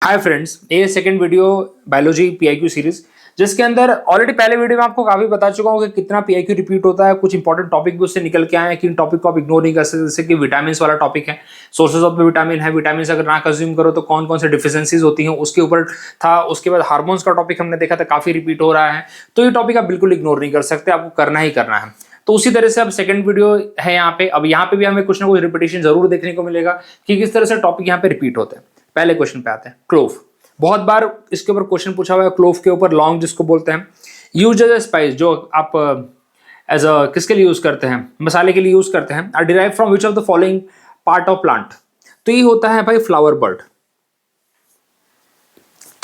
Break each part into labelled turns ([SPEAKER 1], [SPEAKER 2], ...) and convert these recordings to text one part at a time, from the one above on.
[SPEAKER 1] Hi friends, ये second video biology PIQ series, जिसके अंदर ऑलरेडी पहले वीडियो में आपको काफी बता चुका हूँ कि कितना पीआईक्यू रिपीट होता है। कुछ इंपॉर्टेंट टॉपिक भी उससे निकल के आए हैं कि इन टॉपिक को आप इग्नोर नहीं कर सकते। जैसे कि विटामिन वाला टॉपिक है, सोर्सेज ऑफ विटामिन है, विटामिन अगर ना कंज्यूम करो तो कौन कौन से डिफिशियंसीज होती हैं, उसके ऊपर था। उसके बाद हार्मोन्स का टॉपिक हमने देखा था, काफी रिपीट हो रहा है। तो ये टॉपिक आप बिल्कुल इग्नोर नहीं कर सकते, आपको करना ही करना है। तो उसी तरह से अब सेकंड वीडियो है यहाँ पे। अब यहाँ पे भी हमें कुछ ना कुछ रिपीटेशन जरूर देखने को मिलेगा कि किस तरह से टॉपिक यहाँ पे रिपीट होते हैं। पहले क्वेश्चन पे आते हैं, क्लोव। बहुत बार इसके ऊपर क्वेश्चन पूछा हुआ है, क्लोव के ऊपर, लौंग जिसको बोलते हैं। यूज एज अ स्पाइस, जो आप एज अ किसके लिए यूज करते हैं, मसाले के लिए यूज करते हैं। Are derive from which of the following part of plant. तो ये होता है भाई फ्लावर बर्ड।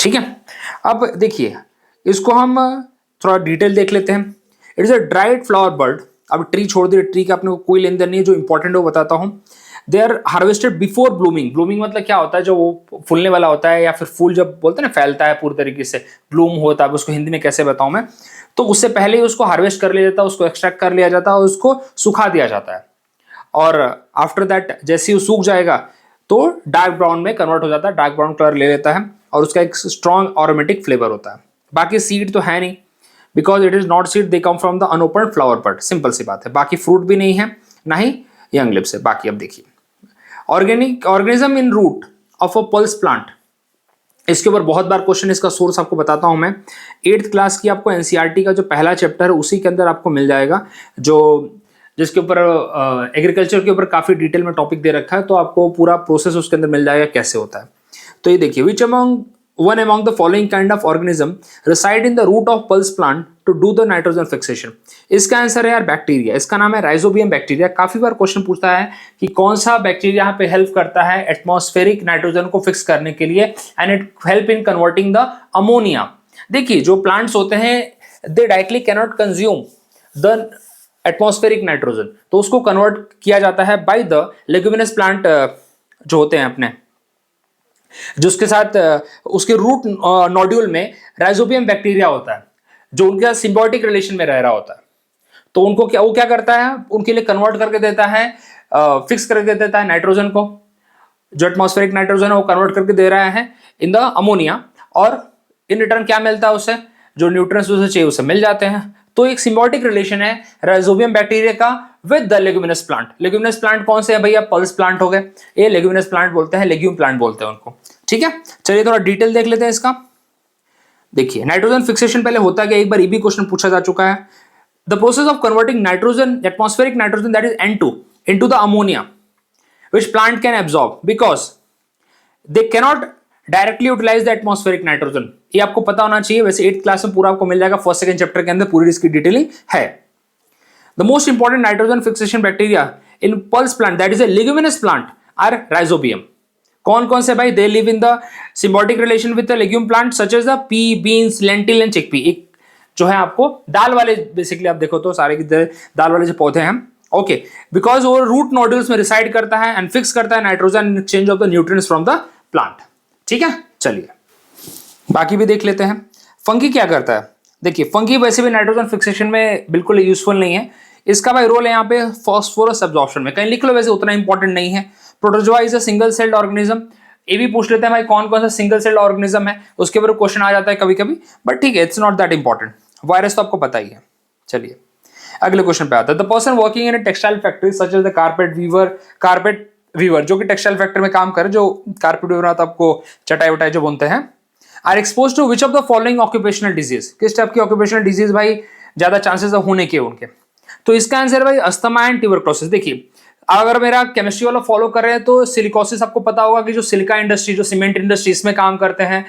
[SPEAKER 1] ठीक है, अब देखिए इसको हम थोड़ा डिटेल देख लेते हैं। It is a dried flower bird. अब ट्री छोड़ दिए, ट्री का अपने को कोई लेन देन नहीं है। जो इंपॉर्टेंट है वो बताता हूं। They are harvested before blooming. Blooming मतलब क्या होता है, जो वो फूलने वाला होता है, या फिर फूल जब बोलते हैं ना फैलता है पूरी तरीके से, ब्लूम होता है, उसको हिंदी में कैसे बताऊं मैं। तो उससे पहले ही उसको हार्वेस्ट कर लिया जाता है, उसको एक्सट्रैक्ट कर लिया जाता है और उसको सुखा दिया जाता है। और आफ्टर दैट जैसे ही वो सूख जाएगा तो डार्क ब्राउन में कन्वर्ट हो जाता है, डार्क ब्राउन कलर ले लेता है और उसका एक स्ट्रॉन्ग अरोमेटिक फ्लेवर होता है। बाकी सीड तो है नहीं, because it is not seed, they come from the unopen flower bud. Simple सी बात है। बाकी फ्रूट भी नहीं है, ना ही यंग लिप्स है। बाकी अब देखिए, organic organism in root of a pulse plant. इसके ऊपर बहुत बार क्वेश्चन, इसका सोर्स आपको बताता हूं मैं। 8th क्लास की आपको एनसीईआरटी का जो पहला चैप्टर है उसी के अंदर आपको मिल जाएगा, जो जिसके ऊपर एग्रीकल्चर के ऊपर काफी डिटेल में टॉपिक दे रखा है। तो आपको पूरा प्रोसेस उसके अंदर मिल जाएगा कैसे होता है। तो ये देखिए, which among one among the following kind of organism reside in the root of pulse plant to do the nitrogen fixation। इसका आंसर है यार बैक्टीरिया। इसका नाम है राइजोबियम बैक्टीरिया। काफी बार क्वेश्चन पूछता है कि कौन सा बैक्टीरिया यहाँ पे हेल्प करता है एटमॉस्फेरिक नाइट्रोजन को फिक्स करने के लिए, and it help in converting the ammonia. देखिए जो प्लांट्स होते हैं, दे directly cannot consume the atmospheric nitrogen, तो उसको कन्वर्ट किया जाता है बाय द लेग्यूमिनस प्लांट जो होते हैं अपने, जिसके साथ उसके रूट नोड्यूल में राइजोबियम बैक्टीरिया होता है, जो उनके सिम्बायोटिक रिलेशन में रह रहा होता है। तो उनको क्या, वो क्या करता है, उनके लिए कन्वर्ट करके देता है, फिक्स करके देता है नाइट्रोजन को। जो एटमॉस्फेरिक नाइट्रोजन है वो कन्वर्ट करके दे रहा है इन द अमोनिया, और इन रिटर्न क्या मिलता है उससे, जो न्यूट्रिएंट्स उसे चाहिए उसे मिल जाते हैं। तो एक सिम्बायोटिक रिलेशन है राइजोबियम बैक्टीरिया का with the leguminous plant. Leguminous plant कौन से है भैया, पल्स प्लांट हो गए, ये लेग्यूमिनस प्लांट बोलते हैं, लेग्यूम प्लांट बोलते हैं उनको। ठीक है, चलिए थोड़ा डिटेल देख लेते हैं इसका। देखिए नाइट्रोजन फिक्सेशन पहले होता क्या, एक बार ये भी क्वेश्चन पूछा जा चुका है। The process of converting nitrogen, atmospheric nitrogen, that is N2 into the ammonia which plant can absorb because they cannot directly utilize the atmospheric nitrogen. ये आपको पता होना चाहिए। वैसे 8th क्लास में पूरा आपको मिल जाएगा, फर्स्ट सेकंड चैप्टर के अंदर पूरी इसकी डिटेलिंग है। The most important nitrogen fixation bacteria in pulse plant, that is a leguminous plant, are rhizobium. कौन कौन से भाई, they live in the symbiotic relation with the legume plant such as the pea, beans, lentil and chickpea. एक जो है आपको दाल वाले, basically आप देखो तो सारे के दाल वाले जो पौधे हैं, ओके, बिकॉज वो रूट नोड्यूल्स में रिसाइड करता है एंड फिक्स करता है nitrogen in exchange of the nutrients from the plant. ठीक है, चलिए बाकी भी देख लेते हैं। फंगी क्या करता है, देखिए फंगी वैसे भी नाइट्रोजन फिक्सेशन में बिल्कुल यूजफुल नहीं है। इसका भाई रोल है यहाँ पे फास्फोरस एब्जॉर्प्शन में, कहीं लिख लो, वैसे उतना इंपॉर्टेंट नहीं है। Protozoa is a single celled organism. ये भी पूछ लेते हैं भाई कौन कौन सा सिंगल सेल्ड ऑर्गेनिज्म है, उसके ऊपर क्वेश्चन आ जाता है कभी कभी, बट ठीक है, it's not that important. Virus तो आपको पता ही है। चलिए अगले क्वेश्चन पे आता है। The person working in a textile factory such as the carpet weaver, जो कि टेक्सटाइल फैक्ट्री में काम करे, जो कारपेट वीवर आता आपको चटाई वटाई जो बुनते हैं, are expose to which of the following occupational disease. किस टाइप की ऑक्यूपेशनल डिजीज भाई ज्यादा चांसेस होने के उनके। तो इसका आंसर भाई अस्थमा एंड ट्यूबरक्लोसिस। देखिए अगर मेरा केमिस्ट्री वाला फॉलो कर रहे हैं तो सिलिकोसिस आपको पता होगा कि जो सिलिका इंडस्ट्री, जो सीमेंट इंडस्ट्री, इसमें काम करते हैं,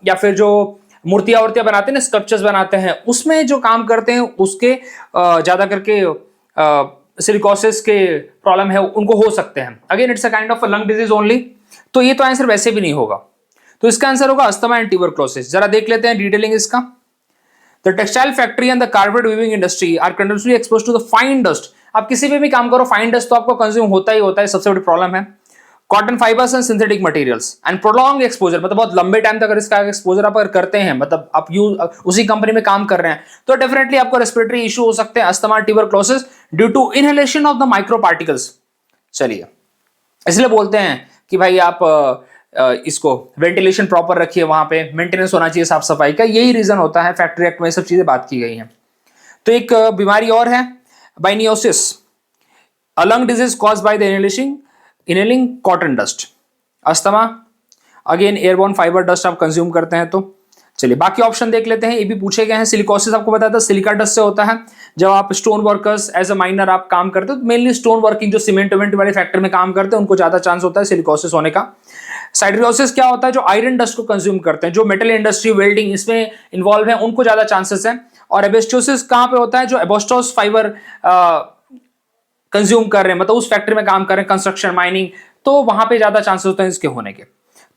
[SPEAKER 1] या फिर जो मूर्तियां वूर्तियां बनाते हैं ना, स्कल्पचर्स बनाते हैं, उसमें जो काम करते हैं उसके ज्यादा करके सिलिकोसिस के प्रॉब्लम है उनको हो सकते हैं। Again it's a kind of lung disease only. तो ये तो आंसर वैसे भी नहीं होगा, तो इसका आंसर होगा अस्थमा एंड ट्यूबरक्लोसिस। जरा देख लेते हैं डिटेलिंग इसका। The textile factory and the carpet weaving industry are continuously exposed to the fine dust. आप किसी पे भी काम करो, फाइन डस्ट तो आपको कंज्यूम होता ही होता है, सबसे बड़ी प्रॉब्लम है। Cotton fibres and synthetic materials and prolong exposure, मतलब बहुत लंबे टाइम तक अगर इसका एक्सपोजर आप अगर करते हैं, मतलब आप उसी कंपनी में काम कर रहे हैं, तो डेफिनेटली आपको रेस्पिरेटरी इशू हो सकते हैं, asthma, tuberculosis, due to inhalation of the micro particles. चलिए इसलिए बोलते हैं कि भाई आप इसको वेंटिलेशन प्रॉपर रखिए, वहां पे मेंटेनेंस होना चाहिए साफ सफाई का, यही रीजन होता है। फैक्ट्री एक्ट में सब चीजें बात की गई हैं। तो एक बीमारी और है byssinosis, a lung disease caused by the inhaling cotton dust, asthma, again airborne fibre dust आप कंज्यूम करते हैं तो। चलिए बाकी ऑप्शन देख लेते हैं, ये भी पूछे गए हैं। सिलिकोसिस आपको बताया था सिलिका डस्ट से होता है। जब आप stone workers as a miner आप काम करते हो, तो मेनली स्टोन वर्किंग जो सीमेंट वेमेंट वाले फैक्ट्री में काम करते हैं उनको ज्यादा चांस होता है सिलिकोसिस होने का। साइड्रियोसिस क्या होता है, जो आयरन डस्ट को कंज्यूम करते हैं, जो मेटल इंडस्ट्री वेल्डिंग इसमें इन्वॉल्व है उनको ज्यादा चांसेस है। और एबेस्टोसिस कहां पे होता है, जो एबोस्टोस फाइबर कंज्यूम कर रहे हैं, मतलब उस फैक्ट्री में काम कर रहे हैं, कंस्ट्रक्शन माइनिंग, तो वहां पे ज्यादा चांसेस होते हैं इसके होने के।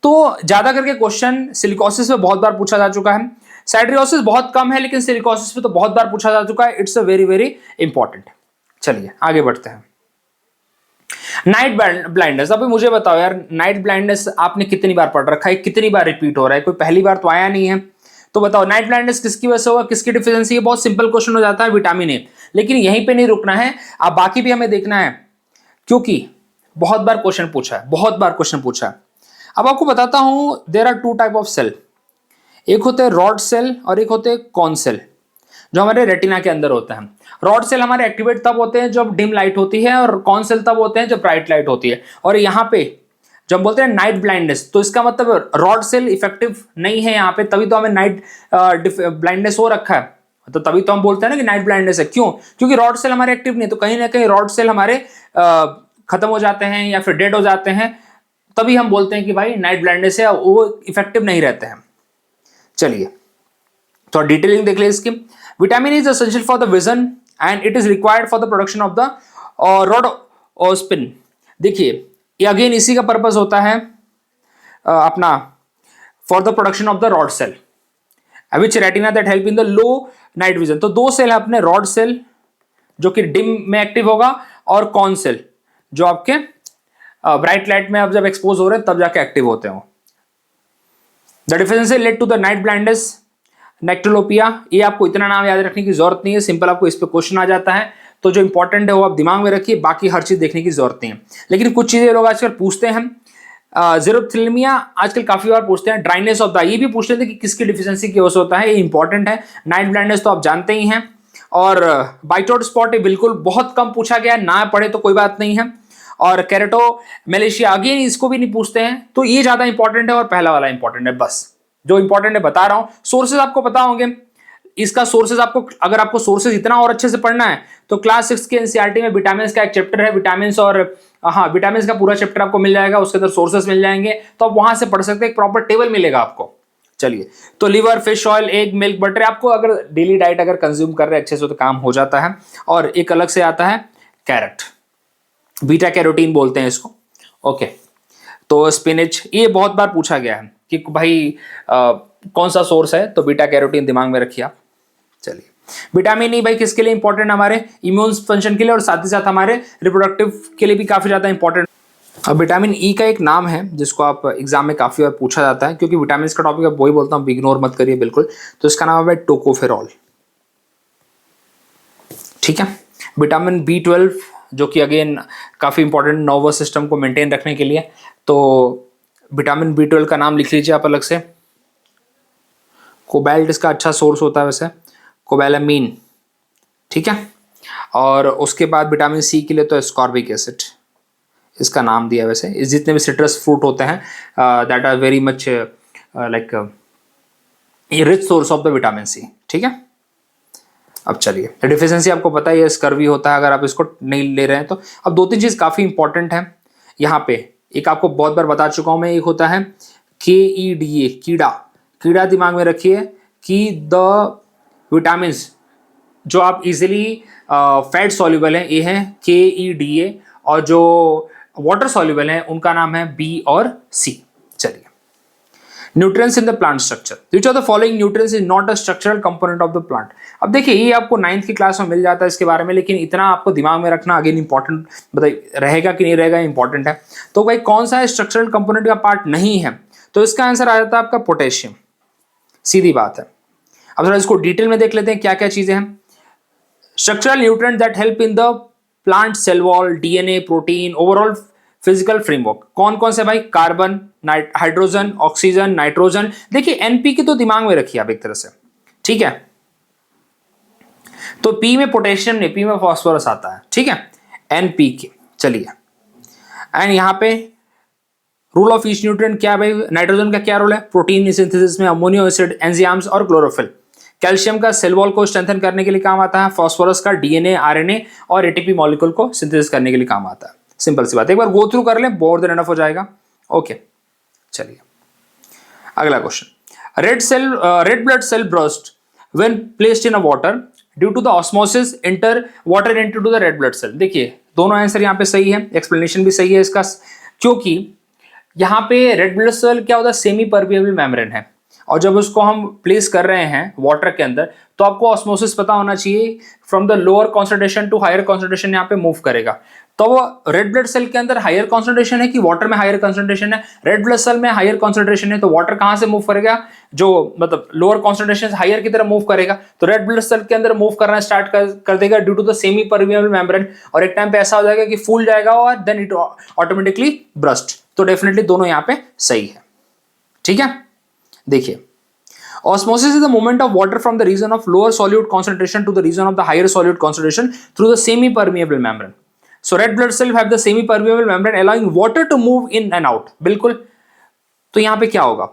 [SPEAKER 1] तो ज्यादा करके क्वेश्चन सिलिकोसिस पे बहुत बार पूछा जा चुका है। साइड्रियोसिस बहुत कम है, लेकिन सिलिकोसिस पे तो बहुत बार पूछा जा चुका है। It's a very very important. चलिए आगे बढ़ते हैं। नाइट ब्लाइंडनेस, अभी मुझे बताओ यार, नाइट ब्लाइंडनेस आपने कितनी बार पढ़ रखा है, कितनी बार रिपीट हो रहा है, कोई पहली बार तो आया नहीं है। तो बताओ नाइट ब्लाइंडनेस किसकी वजह से होगा, किसकी डिफिशिएंसी है। बहुत सिंपल क्वेश्चन हो जाता है, विटामिन ए। लेकिन यहीं पे नहीं रुकना है, आप बाकी भी हमें देखना है, क्योंकि बहुत बार क्वेश्चन पूछा है, बहुत बार क्वेश्चन पूछा है। अब आपको बताता हूं, there are two type of cell, एक होते हैं रॉड सेल और एक होते हैं कॉन सेल, जो हमारे रेटिना के अंदर होता है। रॉड सेल हमारे एक्टिवेट तब होते हैं जब डिम लाइट होती है, और कॉन सेल तब होते हैं जब ब्राइट लाइट होती है। और यहाँ पे जब बोलते हैं नाइट ब्लाइंडनेस, तो इसका मतलब रॉड सेल इफेक्टिव नहीं है यहाँ पे, तभी तो हमें नाइट ब्लाइंडनेस हो रखा है। तो तभी तो हम बोलते हैं ना कि नाइट ब्लाइंडनेस है। क्यों? क्योंकि रॉड सेल हमारे एक्टिव नहीं है, तो कहीं ना कहीं रॉड सेल हमारे खत्म हो जाते हैं या फिर डेड हो जाते हैं, तभी हम बोलते हैं कि भाई नाइट ब्लाइंडनेस है, वो इफेक्टिव नहीं रहते हैं। चलिए तो डिटेलिंग देख ले इसकी। Vitamin is essential for the vision and it is required for the production of the rhodopsin. देखिए ये अगेन इसी का पर्पस होता है अपना, for the production of the rod cell which retina that help in the low night vision. तो दो cell है अपने, रॉड सेल जो कि डिम में एक्टिव होगा, और कॉन सेल जो आपके ब्राइट लाइट में अब जब एक्सपोज हो रहे हैं तब जाके एक्टिव होते हो। The deficiency lead to the night blindness nyctalopia. ये आपको इतना नाम याद रखने की जरूरत नहीं है, सिंपल आपको इस पे क्वेश्चन आ जाता है, तो जो इंपॉर्टेंट है वो आप दिमाग में रखिए, बाकी हर चीज देखने की जरूरत नहीं है। लेकिन कुछ चीजें लोग आजकल पूछते हैं, ज़ेरोथेल्मिया आजकल काफी बार पूछते हैं। ड्राइनेस ऑफ द, ये भी पूछ लेते हैं कि किसकी डिफिशिएंसी की वजह से होता है, ये इंपॉर्टेंट है। नाइट ब्लाइंडनेस तो आप जानते ही हैं। और बाइटोड स्पॉट बिल्कुल बहुत कम पूछा गया, ना पढ़े तो कोई बात नहीं है। और कैरेटो मलेशिया अगेन इसको भी नहीं पूछते हैं, तो ये ज्यादा इंपॉर्टेंट है और पहला वाला इंपॉर्टेंट है। बस जो इंपॉर्टेंट है बता रहा हूं। सोर्सेज आपको पता होंगे, इसका सोर्सेज आपको, अगर आपको सोर्सेज इतना और अच्छे से पढ़ना है तो क्लास 6 के एनसीईआरटी में विटामिन का एक चैप्टर है, विटामिन, और हाँ विटामिन का पूरा चैप्टर आपको मिल जाएगा, उसके अंदर सोर्सेज मिल जाएंगे, तो आप वहां से पढ़ सकते हैं, एक प्रॉपर टेबल मिलेगा आपको। चलिए तो liver, fish oil, egg, milk, butter, आपको अगर डेली डाइट अगर कंज्यूम कर रहे हैं अच्छे से तो काम हो जाता है। और एक अलग से आता है कैरेट, बीटा कैरोटीन बोलते हैं इसको। ओके, तो स्पिनच, ये बहुत बार पूछा गया है कि भाई कौन सा सोर्स है, तो बीटा कैरोटीन दिमाग में रखिए आप। चलिए विटामिन ई भाई किसके लिए इंपॉर्टेंट, हमारे इम्यून फंक्शन के लिए, और साथ ही साथ हमारे रिप्रोडक्टिव के लिए भी काफी ज्यादा इंपॉर्टेंट। अब विटामिन ई का एक नाम है जिसको आप एग्जाम में काफी बार पूछा जाता है, क्योंकि विटामिन का टॉपिक अब वही बोलता हूँ, इग्नोर मत करिए बिल्कुल। तो इसका नाम है टोकोफेरॉल, ठीक है। विटामिन B12 जो कि अगेन काफी इंपॉर्टेंट नर्वस सिस्टम को मेंटेन रखने के लिए, तो विटामिन B12 का नाम लिख लीजिए आप अलग से। कोबाल्ट इसका अच्छा सोर्स होता है वैसे, कोबालामीन, ठीक है। और उसके बाद विटामिन सी के लिए तो एस्कॉर्बिक एसिड इसका नाम दिया वैसे। इस जितने भी सिट्रस फ्रूट होते हैं that are very much like rich source of the vitamin C, ठीक है। अब चलिए डिफिशिएंसी आपको पता ही है, स्कर्वी होता है अगर आप इसको नहीं ले रहे हैं तो। अब दो तीन चीज काफी इंपॉर्टेंट है यहाँ पे, एक आपको बहुत बार बता चुका हूं मैं, एक होता है KEDA, कीड़ा। कीड़ा दिमाग में रखिए कि द विटामिन जो आप इजीली फैट सॉल्युबल है, ये है KEDA, और जो वाटर सॉल्युबल है उनका नाम है B और C। चलिए nutrients in the plant structure, which of the following nutrients is not a structural component of the plant. अब देखिए ये आपको 9th की क्लास में मिल जाता है इसके बारे में, लेकिन इतना आपको दिमाग में रखना अगेन इंपॉर्टेंट, बताइए रहेगा कि नहीं रहेगा, इंपॉर्टेंट है। तो भाई कौन सा स्ट्रक्चरल कंपोनेंट का पार्ट नहीं है, तो इसका आंसर आ जाता है आपका पोटेशियम, सीधी बात है। अब थोड़ा इसको डिटेल में देख लेते हैं क्या क्या चीजें हैं। Structural nutrient that help in the plant cell wall, DNA, protein, overall physical framework कौन कौन से भाई, कार्बन, हाइड्रोजन, ऑक्सीजन, नाइट्रोजन। देखिए एनपीके तो दिमाग में रखिए आप एक तरह से, ठीक है। तो पी में पोटेशियम नहीं, पी में फास्फोरस आता है, ठीक है, एनपीके। चलिए, एंड यहां पे रूल ऑफ ईच न्यूट्रिएंट क्या है भाई, नाइट्रोजन का क्या रोल है, प्रोटीन सिंथेसिस में, अमोनियो एसिड, एंजाइम्स और क्लोरोफिल। कैल्शियम का सेल वॉल को स्ट्रेंथन करने के लिए काम आता है, फास्फोरस का डीएनए, आरएनए और एटीपी मॉलिक्यूल को सिंथेसिस करने के लिए काम आता है। सिंपल सी बात, एक बार गो थ्रू कर ले, मोर देन एनफ हो जाएगा। ओके, चलिए अगला question. Red blood cell burst when placed in a water due to the osmosis enter water into the red blood cell. देखिए दोनों आंसर यहाँ पे सही है, एक्सप्लेनेशन भी सही है इसका, क्योंकि यहाँ पे रेड ब्लड सेल क्या होता है, सेमी परमिएबल मेम्ब्रेन है, और जब उसको हम प्लेस कर रहे हैं वाटर के अंदर तो आपको ऑस्मोसिस पता होना चाहिए, from the lower concentration to higher concentration यहाँ पे मूव करेगा। तो वो रेड ब्लड सेल के अंदर हायर कॉन्सेंट्रेशन है कि वाटर में हायर कॉन्सेंट्रेशन है, रेड ब्लड सेल में हायर कॉन्सेंट्रेशन है, तो वाटर कहां से मूव करेगा, जो मतलब लोअर कॉन्सेंट्रेशन हायर की तरफ मूव करेगा, तो रेड ब्लड सेल के अंदर मूव करना स्टार्ट कर देगा due to the semi permeable membrane, और एक टाइम पे ऐसा हो जाएगा कि फूल जाएगा और देन इट ऑटोमेटिकली ब्रस्ट। तो डेफिनेटली दोनों यहाँ पे सही है, ठीक है। देखिए osmosis is the movement of water from the region of lower solute concentration to the region of the higher solute concentration through the semi permeable membrane. So red blood cells have the semi permeable membrane allowing water to move in and out. बिल्कुल, तो यहां पे क्या होगा,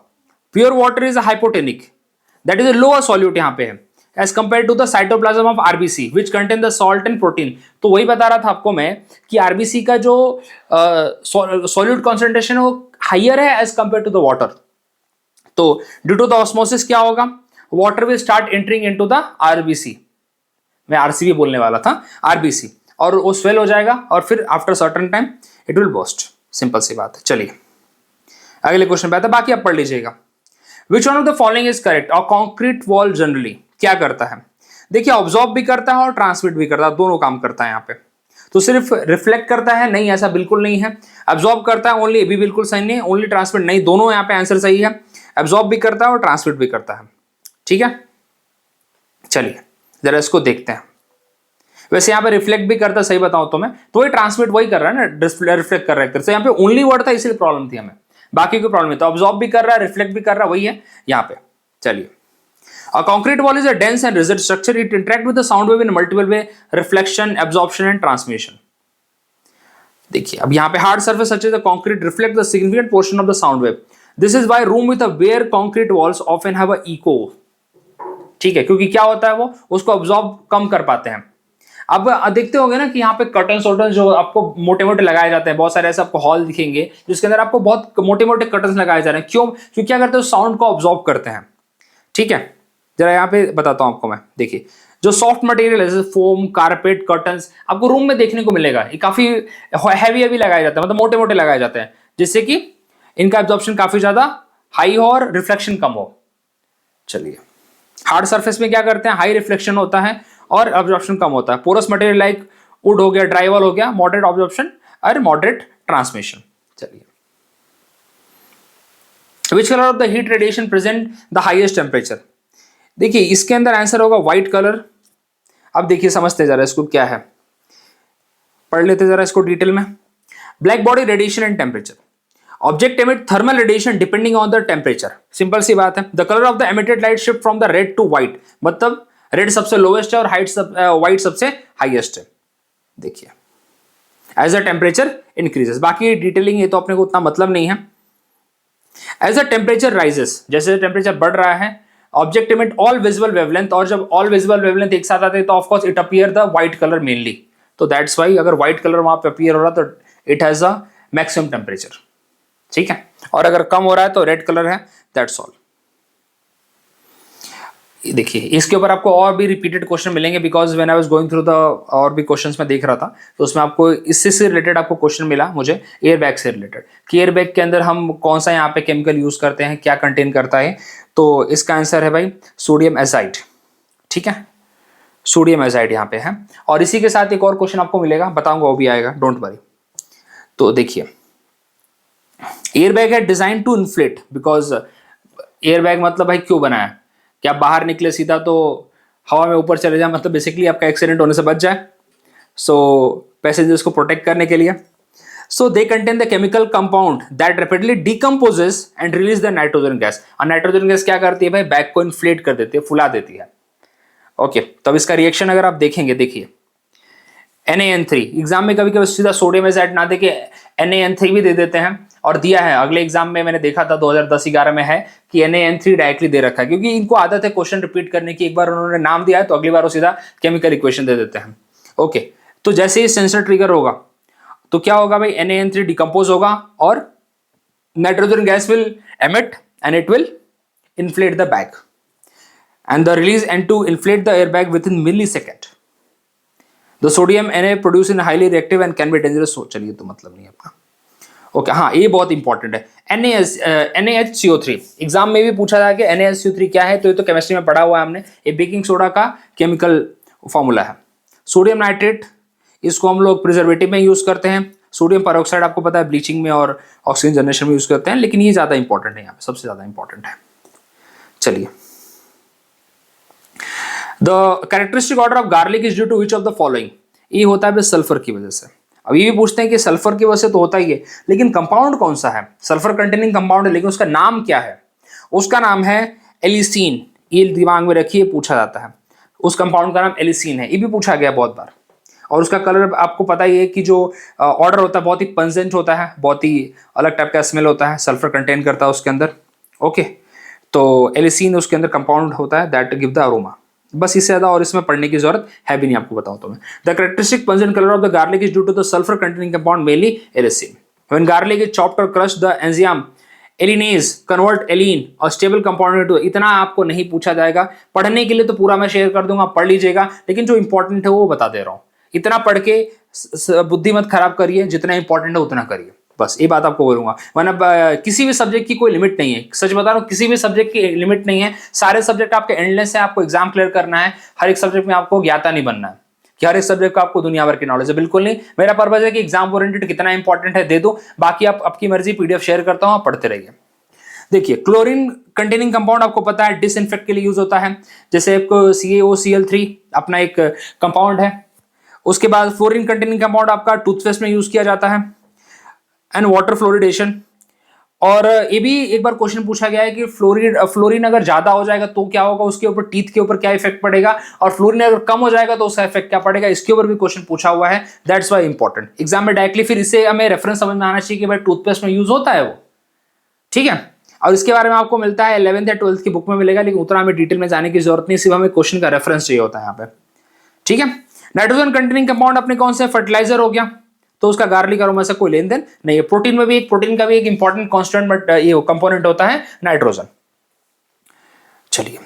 [SPEAKER 1] pure water is a hypotonic, that is a lower solute यहां पे है, as compared to the cytoplasm of RBC which contain the salt and protein. तो वही बता रहा था आपको मैं कि RBC का जो solute concentration है वो higher है as compared to the water. तो ड्यू टू द ऑस्मोसिस क्या होगा, water will start entering into the RBC, मैं आरसीबी बोलने वाला था, आरबीसी, और वो स्वेल हो जाएगा और फिर after certain time it will burst. Simple सी बात है। चलिए अगले क्वेश्चन पे आता है, बाकी आप पढ़ लीजिएगा। Which one of the following is correct, और कॉन्क्रीट वॉल जनरली क्या करता है, देखिए ऑब्जॉर्ब भी करता है और ट्रांसमिट भी करता है, दोनों काम करता है यहाँ पे। तो सिर्फ रिफ्लेक्ट करता है नहीं, ऐसा बिल्कुल नहीं है। एब्जॉर्ब करता है ओनली, ये भी बिल्कुल सही नहीं है। ओनली ट्रांसमिट नहीं, दोनों यहाँ पे आंसर सही है, एब्जॉर्ब भी करता है और ट्रांसमिट भी करता है, ठीक है। चलिए जरा इसको देखते हैं। वैसे यहाँ पे रिफ्लेक्ट भी करता है, सही बताऊं तो मैं, तो वही ट्रांसमिट वही कर रहा है ना, रिफ्लेक्ट कर रहा है, तो यहाँ पे ओनली वर्ड था इसलिए प्रॉब्लम थी हमें, बाकी कोई प्रॉब्लम नहीं। तो ऑब्जॉर्ब भी कर रहा है, रिफ्लेक्ट भी कर रहा है, वही है यहाँ पे। चलिए, a concrete wall is a dense and rigid structure. It interacts with the sound wave in multiple way: reflection, absorption and transmission. देखिए अब यहाँ पे hard surface such as the concrete reflect the significant portion of the sound wave. This is why room with a bare concrete walls often have a echo. ठीक है, क्योंकि क्या होता है वो उसको absorb कम कर पाते हैं। अब देखते होंगे ना कि यहाँ पे कर्टन वर्टन जो आपको मोटे मोटे लगाए जाते हैं, बहुत सारे ऐसे आपको हॉल दिखेंगे जिसके अंदर आपको बहुत मोटे मोटे कर्टन लगाए जा रहे हैं। क्यों? क्योंकि क्या करते हैं, साउंड को ऑब्जॉर्ब करते हैं, ठीक है। जरा यहाँ पे बताता हूं आपको मैं। देखिए जो सॉफ्ट मटेरियल है जैसे फोम, कारपेट, कर्टन्स आपको रूम में देखने को मिलेगा, ये काफी हैवी लगाए जाते हैं, मतलब मोटे मोटे लगाए जाते हैं, जिससे कि इनका एब्जॉर्प्शन काफी ज्यादा हाई हो और रिफ्लेक्शन कम हो। चलिए, हार्ड सरफेस में क्या करते हैं, हाई रिफ्लेक्शन होता है और एब्जॉर्प्शन कम होता है। पोरस मटेरियल लाइक वुड हो गया, ड्राइवल हो गया, मॉडरेट ऑब्जॉर्प्शन और मॉडरेट ट्रांसमिशन। चलिए, which colour of the heat radiation present the highest temperature, देखिए इसके अंदर आंसर होगा व्हाइट कलर। अब देखिए समझते जरा इसको क्या है, पढ़ लेते जरा इसको डिटेल में। Black body radiation and temperature, object emit thermal radiation depending on the temperature. Simple सी बात है। The colour of the emitted light shift from the red to white, मतलब रेड सबसे लोवेस्ट है और व्हाइट सबसे हाईएस्ट है। देखिए एज अ टेम्परेचर इंक्रीजेस, बाकी डिटेलिंग ये तो अपने को उतना मतलब नहीं है। एज अ टेम्परेचर राइजेस, जैसे टेम्परेचर बढ़ रहा है, object emit all visible wavelength, और जब ऑल विजिबल वेवलेंथ एक साथ आते हैं तो of course it appear the white colour mainly. तो दैट्स वाई अगर व्हाइट कलर वहां पे अपीयर हो रहा तो it has a maximum temperature, ठीक है। और अगर कम हो रहा है तो रेड कलर है, दैट्स ऑल। देखिए इसके ऊपर आपको और भी रिपीटेड क्वेश्चन मिलेंगे, because when I was going through the और भी क्वेश्चंस मैं देख रहा था तो उसमें आपको इससे से रिलेटेड आपको क्वेश्चन मिला मुझे एयर बैग से रिलेटेड, कि एयर बैग के अंदर हम कौन सा यहाँ पे केमिकल यूज करते हैं, क्या कंटेन करता है। तो इसका आंसर है भाई सोडियम एजाइड, ठीक है, सोडियम एजाइड यहाँ पे है। और इसी के साथ एक और क्वेश्चन आपको मिलेगा, बताऊंगा वो भी आएगा, डोंट वरी। तो देखिए एयर बैग है design to inflate, because air bag मतलब भाई क्यों बनाया, कि आप बाहर निकले सीधा तो हवा में ऊपर चले जाए, मतलब बेसिकली आपका एक्सीडेंट होने से बच जाए। सो पैसेंजर्स को प्रोटेक्ट करने के लिए। So they contain the chemical compound that rapidly decomposes and release the nitrogen gas. और नाइट्रोजन गैस क्या करती है भाई, बैग को इन्फ्लेट कर देती है, फुला देती है। ओके, तो अब इसका रिएक्शन अगर आप देखेंगे, देखिए NaN3, एग्जाम में कभी कभी सीधा सोडियम एसिड ना देके NaN3 भी दे देते हैं, और दिया है अगले एग्जाम में, मैंने देखा था 2010-11 में है कि NaN3 डायरेक्टली दे रखा है, क्योंकि इनको आदत है क्वेश्चन रिपीट करने की। एक बार उन्होंने नाम दिया है तो अगली बार वो सीधा केमिकल इक्वेशन दे देते हैं। ओके, तो जैसे ही सेंसर ट्रिगर होगा तो क्या होगा भाई, NaN3 डिकम्पोज होगा और nitrogen gas will emit and it will inflate the bag and the release N2 inflate the airbag within millisecond. The sodium Na produce in highly reactive and can be dangerous. So चलिए, तो मतलब नहीं अपना। Okay, हाँ ये बहुत important है। NaHCO3 exam में भी पूछा था कि NaHCO3 क्या है, तो ये तो केमिस्ट्री में पढ़ा हुआ है हमने। ये बेकिंग सोडा का केमिकल फॉर्मूला है। सोडियम नाइट्रेट, इसको हम लोग प्रिजर्वेटिव में यूज करते हैं। सोडियम पेरोक्साइड आपको पता है ब्लीचिंग में और ऑक्सीजन जनरेशन में यूज करते हैं, लेकिन ये ज्यादा इंपॉर्टेंट है, यहाँ पे सबसे ज्यादा इंपॉर्टेंट है। चलिए, the characteristic odour of garlic is due to which of the following. ये होता है सल्फर की वजह से। अब ये भी पूछते हैं कि सल्फर की वजह से तो होता ही है, लेकिन कंपाउंड कौन सा है? सल्फर कंटेनिंग कंपाउंड है, लेकिन उसका नाम क्या है? उसका नाम है एलिसीन। ये दिमाग में रखिए, पूछा जाता है। उस कंपाउंड का नाम एलिसीन है, ये भी पूछा गया बहुत बार। और उसका कलर आपको पता ही है कि जो ऑर्डर होता है बहुत ही पंजेंट होता है, बहुत ही अलग टाइप का स्मेल होता है, सल्फर कंटेन करता है उसके अंदर। ओके, तो एलिसीन उसके अंदर कंपाउंड होता है दैट गिव द अरोमा। बस इससे ज्यादा और इसमें पढ़ने की जरूरत है भी नहीं, आपको बताऊं तो मैं। The characteristic pungent colour of the garlic is due to the sulphur containing compound mainly allicin. When garlic is chopped और crushed the enzyme alliinase convert alliin और स्टेबल कंपाउंड टू। इतना आपको नहीं पूछा जाएगा, पढ़ने के लिए तो पूरा मैं शेयर कर दूंगा, पढ़ लीजिएगा, लेकिन जो इंपॉर्टेंट है वो बता दे रहा हूं। इतना पढ़ के बुद्धि मत खराब करिए, जितना इंपॉर्टेंट है उतना करिए, बस ये बात आपको बोलूंगा। वरना किसी भी सब्जेक्ट की कोई लिमिट नहीं है, सच बता रहा हूँ, किसी भी सब्जेक्ट की लिमिट नहीं है। सारे सब्जेक्ट आपके एंडलेस है, आपको एग्जाम क्लियर करना है। हर एक सब्जेक्ट में आपको ज्ञाता नहीं बनना है कि हर एक सब्जेक्ट का आपको दुनिया भर की नॉलेज है, बिल्कुल नहीं। मेरा पर्पज है कि एग्जाम ओरिएंटेड कितना इंपॉर्टेंट है दे दो, बाकी आप आपकी मर्जी, PDF शेयर करता हूँ, आप पढ़ते रहिए। देखिए, क्लोरीन कंटेनिंग कंपाउंड आपको पता है डिसइंफेक्ट के लिए यूज होता है, जैसे आपको CaOCl3 अपना एक कंपाउंड है। उसके बाद फ्लोरीन कंटेनिंग कंपाउंड आपका टूथपेस्ट में यूज किया जाता है, एंड वाटर फ्लोरिडेशन। और ये भी एक बार क्वेश्चन पूछा गया है कि फ्लोरीन अगर ज्यादा हो जाएगा तो क्या होगा, उसके ऊपर टीथ के ऊपर क्या इफेक्ट पड़ेगा, और फ्लोरीन अगर कम हो जाएगा तो उसका इफेक्ट क्या पड़ेगा, इसके ऊपर भी क्वेश्चन पूछा हुआ है। दैट्स वाई इंपॉर्टेंट एग्जाम में डायरेक्टली फिर इससे हमें रेफरेंस समझ में आना चाहिए कि भाई टूथपेस्ट में यूज होता है वो, ठीक है। और इसके बारे में आपको मिलता है 11th या 12th की बुक में मिलेगा, लेकिन उतना हमें डिटेल में जाने की जरूरत नहीं, सिर्फ हमें क्वेश्चन का रेफरेंस चाहिए होता है यहाँ पे, ठीक है। नाइट्रोजन कंटेनिंग कंपाउंड अपने कौन से, फर्टिलाइजर हो गया, तो उसका गार्लिक अरोमा से कोई लेन देन नहीं है। प्रोटीन में भी प्रोटीन का भी एक इंपॉर्टेंट कांस्टेंट बट ये कंपोनेंट होता है नाइट्रोजन। चलिए,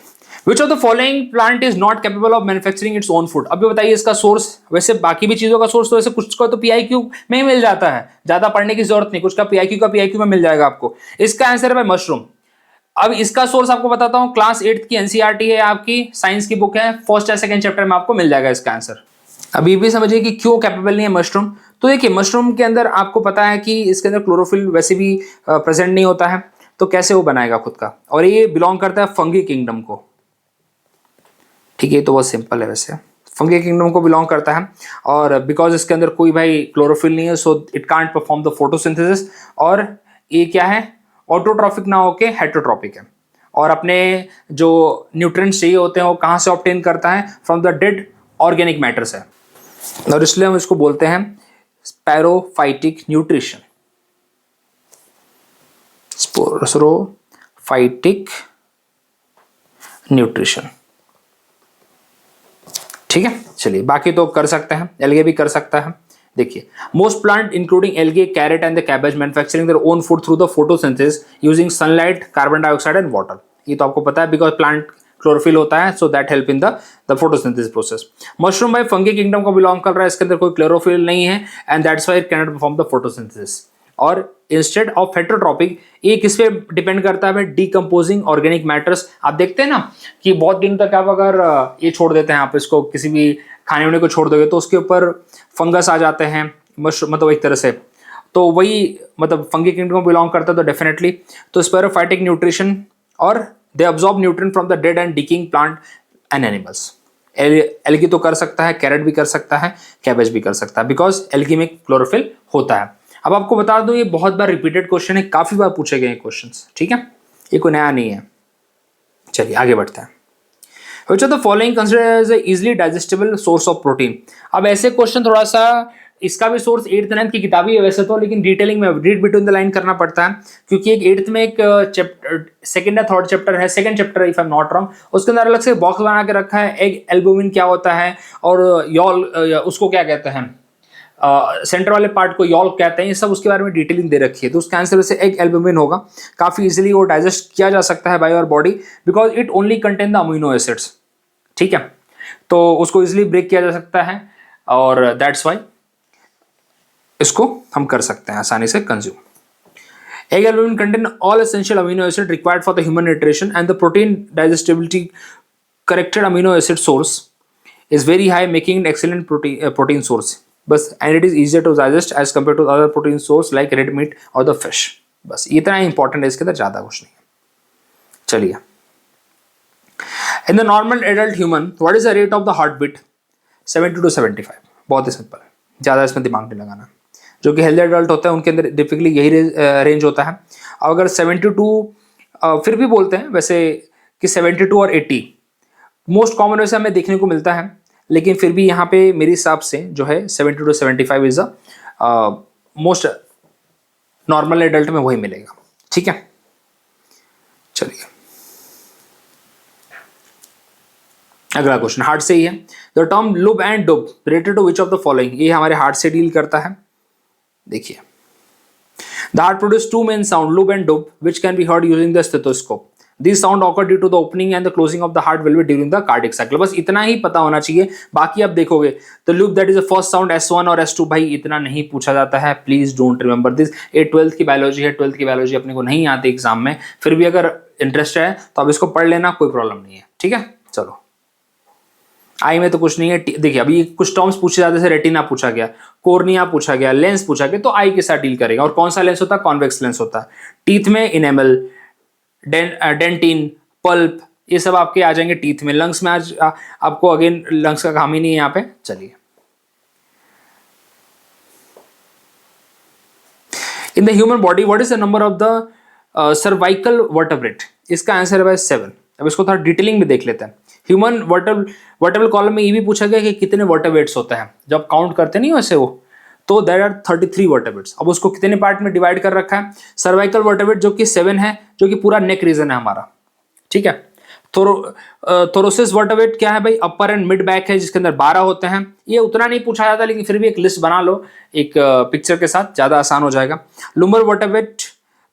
[SPEAKER 1] which of the following plant is not capable of manufacturing its own food. अभी बताइए इसका सोर्स। वैसे बाकी भी चीजों का सोर्स तो वैसे कुछ का तो PIQ में मिल जाता है, ज्यादा पढ़ने की जरूरत नहीं, कुछ का PIQ में मिल जाएगा आपको। इसका आंसर है भाई मशरूम। अब इसका सोर्स आपको बताता हूं, क्लास 8th की NCERT है आपकी, साइंस की बुक है, फर्स्ट या सेकंड चैप्टर में आपको मिल जाएगा इसका आंसर। अभी भी समझिए कि क्यों कैपेबल नहीं है मशरूम। तो देखिए, मशरूम के अंदर आपको पता है कि इसके अंदर क्लोरोफिल वैसे भी प्रेजेंट नहीं होता है, तो कैसे वो बनाएगा खुद का, और ये बिलोंग करता है फंगी किंगडम को, ठीक है। तो बहुत सिंपल है, वैसे फंगी किंगडम को बिलोंग करता है, और बिकॉज इसके अंदर कोई भाई क्लोरोफिल नहीं है, so it can't perform the photosynthesis. और ये क्या है, ऑटोट्रॉफिक ना होके हेटेरोट्रॉपिक है, और अपने जो न्यूट्रिएंट्स चाहिए होते हैं वो कहाँ से ऑब्टेन करता है, from the dead organic matter से, और इसलिए हम इसको बोलते हैं स्पैरोफाइटिक न्यूट्रिशन, स्पैरोफाइटिक न्यूट्रिशन, ठीक है। चलिए, बाकी तो कर सकते हैं, एल्गे भी कर सकता है। देखिए, most plant including algae, carrot and the cabbage manufacturing their own food through the photosynthesis using sunlight, carbon dioxide and water. ये तो आपको पता है, बिकॉज प्लांट क्लोरोफिल होता है, so that help in the photosynthesis process. Mushroom भाई fungi kingdom को belong कर रहा है, इसके अंदर कोई क्लोरोफिल नहीं है, and that's why it can not perform the photosynthesis. और इंस्टेड ऑफ हेटेरोट्रॉपिक, ये किस पे डिपेंड करता है भाई, डीकंपोजिंग ऑर्गेनिक मैटर्स। आप देखते हैं ना कि बहुत दिन तक आप अगर ये छोड़ देते हैं, आप इसको किसी भी खाने वाने को छोड़ दोगे तो उसके ऊपर फंगस आ जाते हैं, मतलब एक तरह से, तो वही मतलब फंगी किंगडम को बिलोंग करता है, तो डेफिनेटली तो स्पैरोफाइटिक न्यूट्रिशन, और they absorb nutrient from the dead and decaying plant and animals. Algae तो कर सकता है, कैरेट भी कर सकता है, कैबेज भी कर सकता है, बिकॉज एल्गी में क्लोरोफिल होता है। अब आपको बता दूं ये बहुत बार रिपीटेड क्वेश्चन है, काफी बार पूछे गए क्वेश्चन, ठीक है, ये कोई नया नहीं है। चलिए आगे बढ़ते हैं। Which of the following considered as a easily digestible source of protein? अब ऐसे क्वेश्चन थोड़ा सा, इसका भी सोर्स 8th 9th की किताब ही है वैसे तो, लेकिन डिटेलिंग में रीड बिटवीन द लाइन करना पड़ता है, क्योंकि एक 8th में एक चैप्टर, सेकंड या थर्ड चैप्टर है, second chapter if I am not wrong, उसके अंदर अलग से बॉक्स बना के रखा है, एग एल्बुमिन क्या होता है और यॉल उसको क्या कहते हैं, सेंटर वाले पार्ट को यॉल कहते हैं, ये सब उसके बारे में डिटेलिंग दे रखी है। तो उसका आंसर वैसे एग एल्बुमिन होगा। काफी इजीली वो डाइजेस्ट किया जा सकता है by our body because it only contain the amino acids, ठीक है, तो उसको इजीली ब्रेक किया जा सकता है और दैट्स वाई इसको हम कर सकते हैं आसानी से consume. Egg albumin contain all essential amino acid required for the human nutrition and the protein digestibility corrected amino acid source is very high, making it excellent protein source, बस, and it is easier to digest as compared to other protein source like red meat or the fish। बस इतना important है, इसके अंदर ज्यादा कुछ नहीं है। चलिए, in the normal adult human what is the rate of the heartbeat? 70 to 75, बहुत ही सिंपल है, ज्यादा इसमें दिमाग नहीं लगाना। जो कि हेल्दी एडल्ट होता है उनके अंदर टिपिकली यही रेंज होता है। अगर 72 फिर भी बोलते हैं वैसे कि 72 और 80 मोस्ट कॉमन वैसे हमें देखने को मिलता है, लेकिन फिर भी यहाँ पे मेरे हिसाब से जो है 70 to 75 is a most normal adult में वही मिलेगा, ठीक है। चलिए अगला क्वेश्चन हार्ट से ही है। The term lub and dub related to which of the following, ये हमारे हार्ट से डील करता है। देखिए, the heart produce two main sound lub and dub which can be heard using the stethoscope. These sound occur due to the opening and the closing of the heart valve during the cardiac cycle। बस इतना ही पता होना चाहिए, बाकी आप देखोगे तो loop that is the first sound S1 और S2, भाई इतना नहीं पूछा जाता है, प्लीज डोंट रिमेंबर दिस। ये 12th की बायोलॉजी है, 12th की बायोलॉजी अपने को नहीं आती एग्जाम में, फिर भी अगर इंटरेस्ट है तो आप इसको पढ़ लेना, कोई प्रॉब्लम नहीं है, ठीक है। चलो, आई में तो कुछ नहीं है। देखिए अभी कुछ टर्म्स पूछे जाते हैं, रेटिना पूछा गया, कोर्निया पूछा गया, लेंस पूछा गया, तो आई के साथ डील करेगा। और कौन सा लेंस होता है? कॉन्वेक्स लेंस होता है। टीथ में इनेमल, डेंटिन, पल्प, ये सब आपके आ जाएंगे टीथ में। लंग्स में आज आपको अगेन लंग्स का काम ही नहीं है यहाँ पे। चलिए, इन the human body what is the number of the cervical vertebrate? इसका आंसर है भाई 7। अब इसको थोड़ा डिटेलिंग में देख लेते हैं। ह्यूमन वर्टेब्रल कॉलम में ये भी पूछा गया कि कितने वर्टेब्रेट्स होते हैं, जब काउंट करते नहीं वैसे वो, तो देयर आर 33 वर्टेब्रेट्स। अब उसको कितने पार्ट में डिवाइड कर रखा है? सर्वाइकल वर्टेब्रेट जो कि 7 है, जो कि पूरा नेक रीजन है हमारा, ठीक है। थोरोसिस वर्टेब्रेट क्या है भाई? अपर एंड मिड बैक है, जिसके अंदर 12 होते हैं। ये उतना नहीं पूछा जाता, लेकिन फिर भी एक लिस्ट बना लो एक पिक्चर के साथ, ज्यादा आसान हो जाएगा। लुम्बर वर्टेब्रेट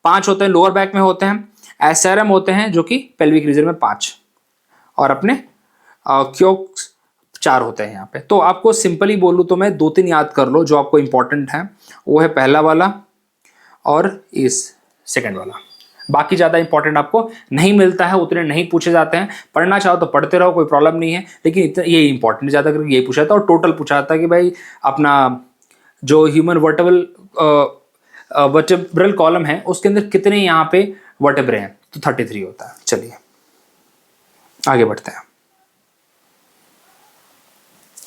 [SPEAKER 1] 5 होते हैं, लोअर बैक में होते हैं। एसेरम होते हैं जो कि पेल्विक रीजन में 5, और अपने क्योक्स 4 होते हैं यहाँ पे। तो आपको सिंपली बोलूँ तो मैं 2-3 याद कर लो जो आपको इंपॉर्टेंट है, वो है पहला वाला और इस सेकंड वाला। बाकी ज़्यादा इंपॉर्टेंट आपको नहीं मिलता है, उतने नहीं पूछे जाते हैं। पढ़ना चाहो तो पढ़ते रहो, कोई प्रॉब्लम नहीं है, लेकिन इतना ये इंपॉर्टेंट ज़्यादा करके ये पूछा था। और टोटल पूछा जाता है कि भाई अपना जो ह्यूमन वर्टेब्रल कॉलम है उसके अंदर कितने यहाँ पे वर्टेब्रे हैं, तो 33 होता है। चलिए आगे बढ़ते हैं।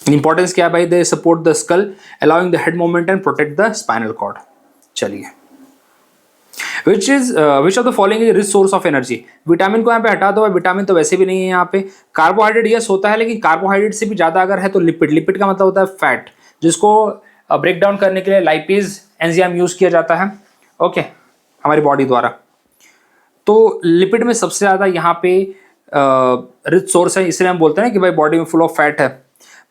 [SPEAKER 1] इंपॉर्टेंस क्या है भाई? They support the skull allowing the head movement and protect the spinal cord. चलिए, which of the following is rich source of energy? Vitamin को यहाँ पे हटा दो, विटामिन तो वैसे भी नहीं है यहाँ पे। कार्बोहाइड्रेट यस होता है, लेकिन कार्बोहाइड्रेट से भी ज्यादा अगर है तो लिपिड। लिपिड का मतलब होता है फैट, जिसको ब्रेक डाउन करने के लिए लाइपेज एंजाइम यूज किया जाता है, ओके, हमारी बॉडी द्वारा। तो लिपिड में सबसे ज्यादा यहाँ पे रिच सोर्स है, इसलिए हम बोलते हैं कि भाई बॉडी में फुल ऑफ फैट है।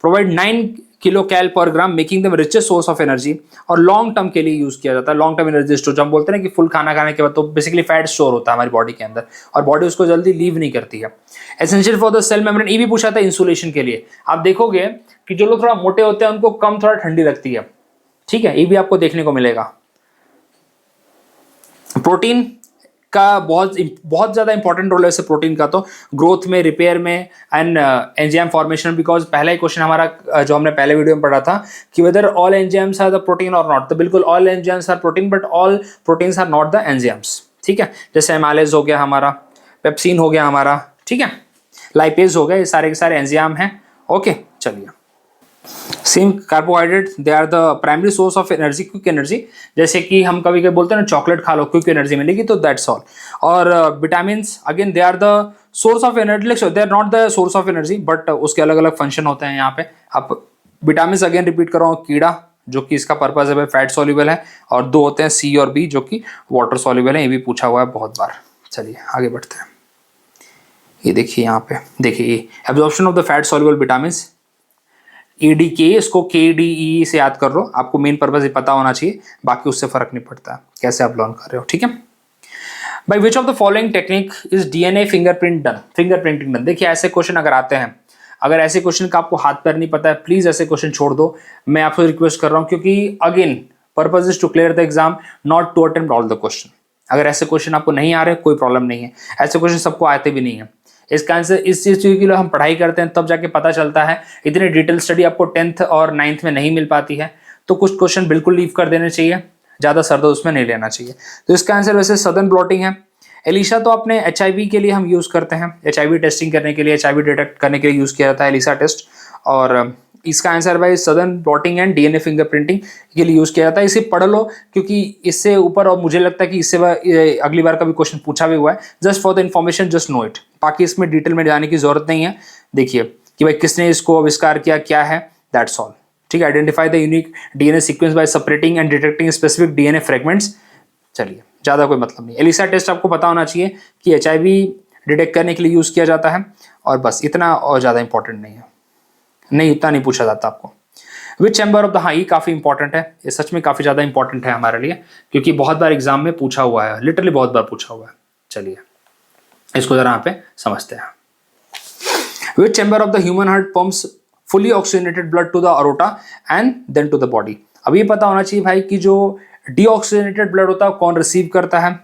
[SPEAKER 1] Provide 9 kilo cal per gram, making them richest source of energy. और लॉन्ग टर्म के लिए यूज किया जाता है, लॉन्ग टर्म एनर्जी स्टोर। हम बोलते हैं ना कि फुल खाना खाने के बाद तो बेसिकली फैट स्टोर होता है हमारी बॉडी के अंदर, और बॉडी उसको जल्दी लीव नहीं करती है। Essential for the cell membrane, ये भी पूछा था इंसुलेशन के लिए। आप देखोगे कि जो लोग थोड़ा मोटे होते हैं उनको कम थोड़ा ठंडी लगती है, ठीक है, ये भी आपको देखने को मिलेगा। प्रोटीन का बहुत ज्यादा इंपॉर्टेंट रोल है वैसे प्रोटीन का, तो ग्रोथ में, रिपेयर में एंड एंजाइम फॉर्मेशन। बिकॉज पहला ही क्वेश्चन हमारा जो हमने पहले वीडियो में पढ़ा था कि whether all enzymes are the protein और नॉट, तो बिल्कुल all enzymes are protein but all proteins are not the enzymes, ठीक है। जैसे एमाइलेज हो गया हमारा, पेप्सिन हो गया हमारा, ठीक है, लाइपेज हो गया, ये सारे के सारे एंजाइम हैं, ओके। चलिए same carbohydrate they are the primary source of energy, quick energy. जैसे कि हम कभी कभी बोलते हैं ना चॉकलेट खा लो क्विक एनर्जी मिलेगी, तो दैट्स ऑल। और vitamin again they are the source of energy, they are not the source of energy but उसके अलग अलग फंक्शन होते हैं यहाँ पे। आप विटामिन अगेन रिपीट कर रहा हूँ, कीड़ा जो कि इसका पर्पज है फैट सॉल्युबल है, और दो होते हैं सी और बी जो कि वाटर सॉल्युबल है, ये भी पूछा हुआ है बहुत बार। चलिए आगे बढ़ते हैं। ये देखिए यहाँ पे देखिए absorption of the fat soluble vitamin ADK, इसको KDE से याद कर लो, आपको मेन पर्पज पता होना चाहिए, बाकी उससे फर्क नहीं पड़ता कैसे आप लर्न कर रहे हो, ठीक है। By which of the following technique is DNA fingerprint done, fingerprinting done. देखिए ऐसे क्वेश्चन अगर आते हैं, अगर ऐसे क्वेश्चन का आपको हाथ पैर नहीं पता है, प्लीज ऐसे क्वेश्चन छोड़ दो, मैं आपसे रिक्वेस्ट कर रहा हूं, क्योंकि again purpose is to clear the exam, not to attempt all the question. अगर ऐसे क्वेश्चन आपको नहीं आ रहे कोई प्रॉब्लम नहीं है, ऐसे क्वेश्चन सबको आते भी नहीं है। इसका आंसर इस चीज के लिए हम पढ़ाई करते हैं तब जाके पता चलता है, इतनी डिटेल स्टडी आपको 10th और 9th में नहीं मिल पाती है, तो कुछ क्वेश्चन बिल्कुल लीव कर देने चाहिए, ज्यादा सरदर्द उसमें नहीं लेना चाहिए। तो इसका आंसर वैसे सदर्न ब्लॉटिंग है। एलिसा तो अपने HIV के लिए हम यूज करते हैं, HIV टेस्टिंग करने के लिए, HIV डिटेक्ट करने के लिए यूज किया जाता है एलिसा टेस्ट, और इसका आंसर भाई southern blotting and DNA fingerprinting के लिए यूज किया जाता है। इसे पढ़ लो क्योंकि इससे ऊपर, और मुझे लगता है कि इससे अगली बार का भी क्वेश्चन पूछा भी हुआ है, just for the information just know it, बाकी इसमें डिटेल में जाने की जरूरत नहीं है। देखिए कि भाई किसने इसको आविष्कार किया, क्या है, दैट्स ऑल, ठीक है। Identify the unique DNA sequence bye separating and detecting specific DNA fragments. चलिए ज़्यादा कोई मतलब नहीं, एलिसा टेस्ट आपको पता होना चाहिए कि HIV डिटेक्ट करने के लिए यूज़ किया जाता है, और बस इतना, और ज़्यादा इंपॉर्टेंट नहीं है, नहीं उतना नहीं पूछा जाता आपको। विच चैम्बर ऑफ द, हाँ ये काफ़ी इंपॉर्टेंट है, ये सच में काफ़ी ज़्यादा इंपॉर्टेंट है हमारे लिए, क्योंकि बहुत बार एग्जाम में पूछा हुआ है, लिटरली बहुत बार पूछा हुआ है। चलिए इसको जरा यहाँ पे समझते हैं। Which chamber of the human heart pumps fully oxygenated blood to the aorta and then to the body. अब ये पता होना चाहिए भाई कि जो डीऑक्सीजनेटेड ब्लड होता है कौन रिसीव करता है,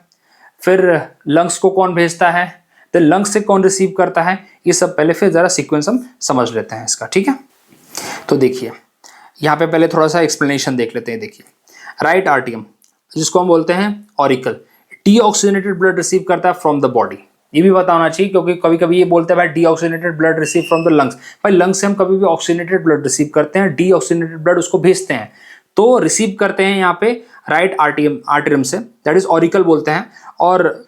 [SPEAKER 1] फिर लंग्स को कौन भेजता है, तो लंग्स से कौन रिसीव करता है, ये सब पहले फिर जरा सीक्वेंस हम समझ लेते हैं इसका, ठीक है। तो देखिए यहाँ पे पहले थोड़ा सा एक्सप्लेनेशन देख लेते हैं। देखिए राइट आर्टियम जिसको हम बोलते हैं ऑरिकल, डीऑक्सीजनेटेड ब्लड रिसीव करता है फ्रॉम द बॉडी, ये भी पता होना चाहिए, क्योंकि कभी कभी ये बोलते हैं भाई deoxygenated blood receive from the lungs. भाई लंग्स से हम कभी भी ऑक्सीजनेटेड ब्लड रिसीव करते हैं, डीऑक्सीजनेटेड ब्लड उसको भेजते हैं, तो रिसीव करते हैं यहाँ पे राइट आर्टियम से, दैट इज ऑरिकल बोलते हैं। और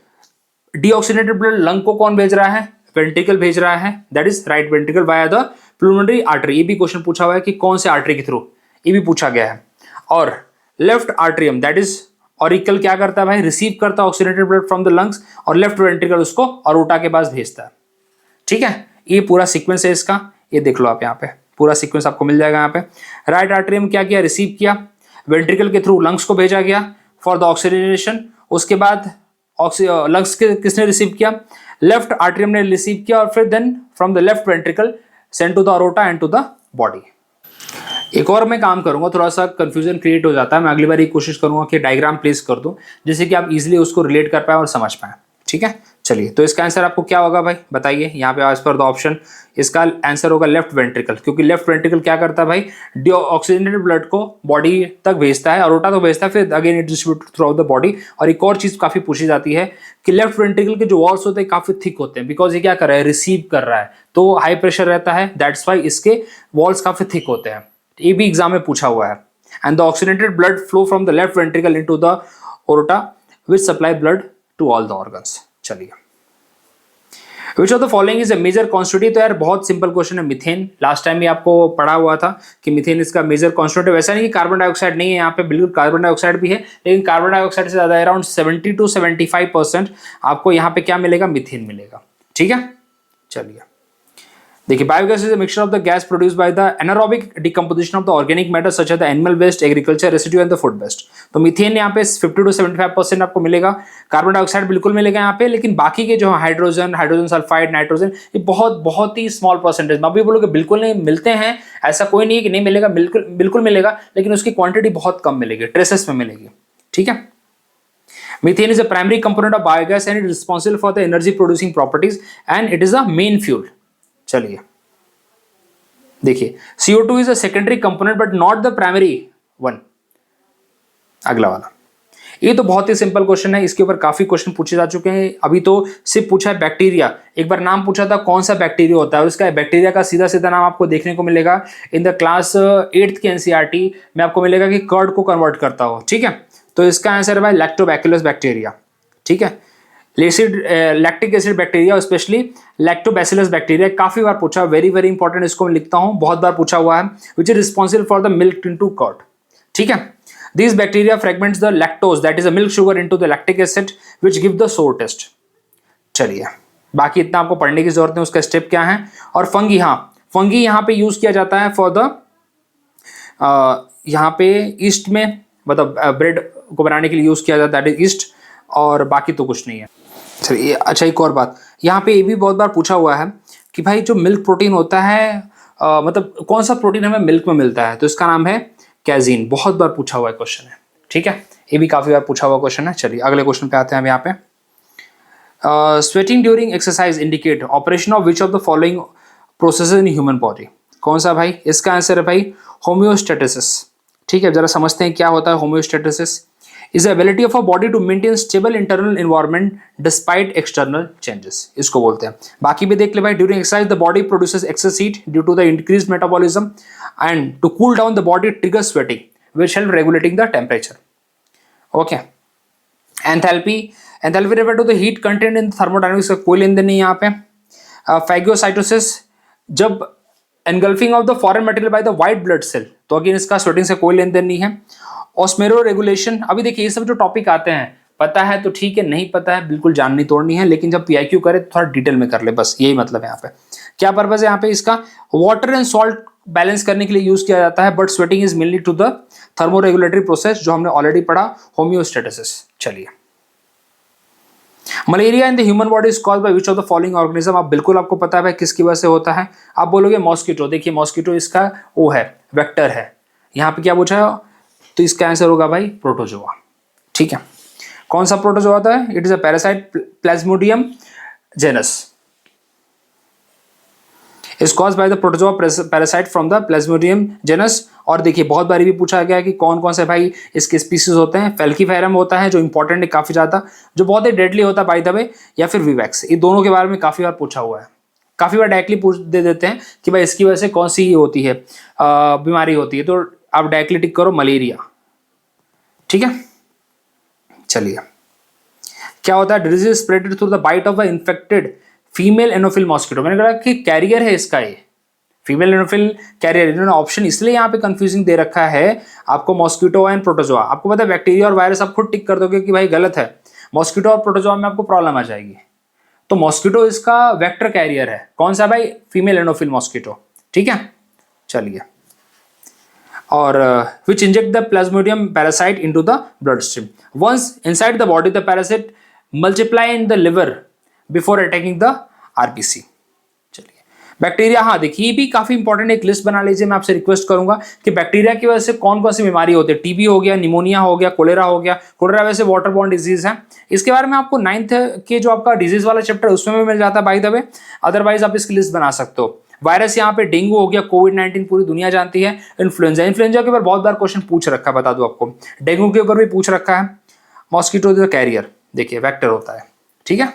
[SPEAKER 1] डीऑक्सीजनेटेड ब्लड लंग को कौन भेज रहा है, वेंट्रिकल भेज रहा है, that is right ventricle via the pulmonary artery. ये भी क्वेश्चन पूछा हुआ है कि कौन से आर्टरी के थ्रू, ये भी पूछा गया है। और left atrium that is auricle क्या करता है भाई, रिसीव करता है oxygenated blood from the lungs, और लेफ्ट वेंट्रिकल उसको अरोटा के पास भेजता है, ठीक है। ये पूरा सीक्वेंस है इसका, ये देख लो आप यहाँ पे पूरा सीक्वेंस आपको मिल जाएगा यहाँ पे। राइट आर्ट्रियम क्या किया, रिसीव किया, वेंट्रिकल के थ्रू लंग्स को भेजा गया फॉर द ऑक्सीजनेशन, उसके बाद लंग्स के किसने रिसीव किया, लेफ्ट आर्ट्रियम ने रिसीव किया, और फिर then from the left ventricle send to the aorta and to the body. एक और मैं काम करूंगा, थोड़ा सा कंफ्यूजन क्रिएट हो जाता है, मैं अगली बार ये कोशिश करूंगा कि डायग्राम प्लेस कर दूं जिससे कि आप इजीली उसको रिलेट कर पाए और समझ पाए, ठीक है। चलिए तो इसका आंसर आपको क्या होगा भाई बताइए, यहाँ पे एज पर द ऑप्शन इसका आंसर होगा लेफ्ट वेंट्रिकल, क्योंकि लेफ्ट वेंट्रिकल क्या करता है भाई, ऑक्सीजनेटेड ब्लड को बॉडी तक भेजता है, अरोटा तो भेजता है, फिर again it distribute through out the body. और एक और चीज काफी पूछी जाती है कि लेफ्ट वेंट्रिकल के जो वॉल्स होते हैं काफी थिक होते हैं, बिकॉज ये क्या कर रहा है, रिसीव कर रहा है, तो हाई प्रेशर रहता है, दैट्स वाई इसके वॉल्स काफी थिक होते हैं, ये भी एग्जाम में पूछा हुआ है। And the oxygenated blood flow from the left ventricle into the aorta which supply blood to all the organs. चलिए which of the following is a major constituent, तो यार बहुत सिंपल क्वेश्चन है, मीथेन। लास्ट टाइम भी आपको पढ़ा हुआ था कि मीथेन इसका मेजर कॉन्स्टिट्यूएंट, वैसा नहीं कि कार्बन डाइऑक्साइड नहीं है, यहाँ पे बिल्कुल कार्बन डाइऑक्साइड भी है, लेकिन कार्बन डाइऑक्साइड से ज्यादा अराउंड 70 to 75% आपको यहाँ पे क्या मिलेगा, मीथेन मिलेगा, ठीक है। चलिए देखिए biogas is a mixture of the gas produced by the anaerobic decomposition of the organic matter such as the animal waste, agriculture residue and the food waste. तो मीथेन यहाँ पे 50 to 75% आपको मिलेगा, कार्बन डाइऑक्साइड बिल्कुल मिलेगा यहाँ पे, लेकिन बाकी के जो हाइड्रोजन, हाइड्रोजन सल्फाइड, नाइट्रोजन, ये बहुत ही स्मॉल परसेंटेज। आप भी बोलोगे बिल्कुल नहीं मिलते हैं, ऐसा कोई नहीं है कि नहीं मिलेगा, बिल्कुल बिल्कुल मिलेगा, लेकिन उसकी क्वांटिटी बहुत कम मिलेगी, ट्रेसेस में मिलेगी, ठीक है। Methane is a primary component of biogas and it is responsible for the energy producing properties and it is the main fuel. चलिए देखिए CO2 is a secondary component but not the primary one. अगला वाला ये तो बहुत ही simple question है, इसके ऊपर काफी क्वेश्चन पूछे जा चुके हैं। अभी तो सिर्फ पूछा है बैक्टीरिया, एक बार नाम पूछा था कौन सा बैक्टीरिया होता है, और उसका बैक्टीरिया का सीधा सीधा नाम आपको देखने को मिलेगा इन द क्लास 8th के एनसीईआरटी में, आपको मिलेगा कि कर्ड को कन्वर्ट करता हो। ठीक है, तो इसका आंसर है भाई लैक्टोबैसिलस बैक्टीरिया। ठीक है, lactic acid bacteria, specially lactobacillus bacteria, काफी बार पूछा, वेरी वेरी इंपॉर्टेंट, इसको मैं लिखता हूं, बहुत बार पूछा हुआ है, which is responsible for the milk into curd. ठीक है, these bacteria fragments the lactose, that is a milk sugar, into the lactic acid which give the sour taste। चलिए, बाकी इतना आपको पढ़ने की जरूरत है, उसका स्टेप क्या है। और फंगी, हाँ फंगी यहाँ पे यूज किया जाता है फॉर द यहाँ पे ईस्ट में, मतलब ब्रेड को बनाने के लिए यूज किया जाता है, दैट इज ईस्ट, और बाकी तो कुछ नहीं है। चलिए, अच्छा एक और बात, यहाँ पे ये भी बहुत बार पूछा हुआ है कि भाई जो मिल्क प्रोटीन होता है, मतलब कौन सा प्रोटीन हमें मिल्क में मिलता है, तो इसका नाम है कैजीन। बहुत बार पूछा हुआ क्वेश्चन है। ठीक है, ये भी काफी बार पूछा हुआ क्वेश्चन है। चलिए अगले क्वेश्चन पे आते हैं हम यहाँ पे। Sweating during exercise indicate operation of which of the following process in human body. कौन सा भाई, इसका आंसर है भाई होम्योस्टेटिसिस। ठीक है, जरा समझते हैं क्या होता है homeostasis. Is ability of a body to maintain stable internal environment despite external changes, इसको बोलते हैं। बाकी भी देख ले भाई, during exercise the body produces excess heat due to the increase metabolism and to cool down the body trigger sweating which help regulating the temperature। okay, enthalpy refer to the heat content in thermodynamics का कोई लेन then नहीं यहाँ पे। phagocytosis, जब engulfing of the foreign material by the white blood cell, तो again इसका sweating से कोई लेन देन नहीं है। ऑस्मेरो रेगुलेशन, अभी देखिए ये सब जो टॉपिक आते हैं, पता है तो ठीक है, नहीं पता है बिल्कुल जाननी तोड़नी है, लेकिन जब पीआईक्यू करे तो थोड़ा डिटेल में कर ले, बस यही मतलब है। यहाँ पे क्या पर्पज है, यहाँ पे इसका वाटर एंड सॉल्ट बैलेंस करने के लिए यूज किया जाता है, but sweating is mainly to the thermoregulatory process, जो हमने ऑलरेडी पढ़ा, होम्योस्टेटिसिस। चलिए, malaria in the human body is caused by which of the following organism, आप बिल्कुल आपको पता है भाई किसकी वजह से होता है। आप बोलोगे मॉस्किटो, देखिए मॉस्किटो इसका वो है, वेक्टर है। यहाँ पे क्या पूछा है, तो इसका आंसर होगा भाई प्रोटोजोआ। ठीक है, कौन सा प्रोटोजोआ होता है, it is a parasite plasmodium genus, is caused by the protozoa parasite from the plasmodium genus। और देखिए बहुत बार भी पूछा गया है कि कौन कौन से भाई इसके स्पीसीज होते हैं। फेल्कीफेरम होता है जो इंपॉर्टेंट है काफी ज्यादा, जो बहुत ही डेडली होता है बाय द वे, या फिर विवैक्स, ये दोनों के बारे में काफी बार पूछा हुआ है। काफी बार डायरेक्टली पूछ दे देते हैं कि भाई इसकी वजह से कौन सी होती है बीमारी होती है, तो आप डायरेक्टली टिक करो मलेरिया। ठीक है, चलिए, क्या होता है, disease spreaded through the bite of a infected female anopheles mosquito. मैंने कहा कि कैरियर है इसका, ये फीमेल एनोफिल कैरियर। इन्होंने ऑप्शन इसलिए यहाँ पे कंफ्यूजिंग दे रखा है आपको, मॉस्किटो एंड प्रोटोजोआ। आपको पता है बैक्टीरिया और वायरस आप खुद टिक कर दोगे कि भाई गलत है, मॉस्किटो और प्रोटोजोआ में आपको प्रॉब्लम आ जाएगी। तो मॉस्किटो इसका वेक्टर कैरियर है, कौन सा भाई, फीमेल एनोफिल मॉस्किटो। ठीक है, चलिए, और which inject the plasmodium parasite into the blood stream. Once inside the body the parasite multiply in the liver before attacking the RBC. चलिए, बैक्टीरिया, हाँ देखिए ये भी काफी इंपॉर्टेंट, एक लिस्ट बना लीजिए। मैं आपसे रिक्वेस्ट करूंगा कि बैक्टीरिया की वजह से कौन कौन सी बीमारी होती है, टीबी हो गया, निमोनिया हो गया, कोलेरा हो गया। कोलेरा वैसे वाटर बॉर्न डिजीज है, इसके बारे में आपको 9th के जो आपका डिजीज वाला चैप्टर है उसमें भी मिल जाता है बाय द वे, अदरवाइज आप इसकी लिस्ट बना सकते हो। वायरस यहाँ पे डेंगू हो गया, कोविड-19 पूरी दुनिया जानती है। इन्फ्लुएंजा के ऊपर बहुत बार क्वेश्चन पूछ रखा है, बता दो आपको, डेंगू के ऊपर भी पूछ रखा है। मॉस्किटो द कैरियर, देखिए वेक्टर होता है। ठीक है,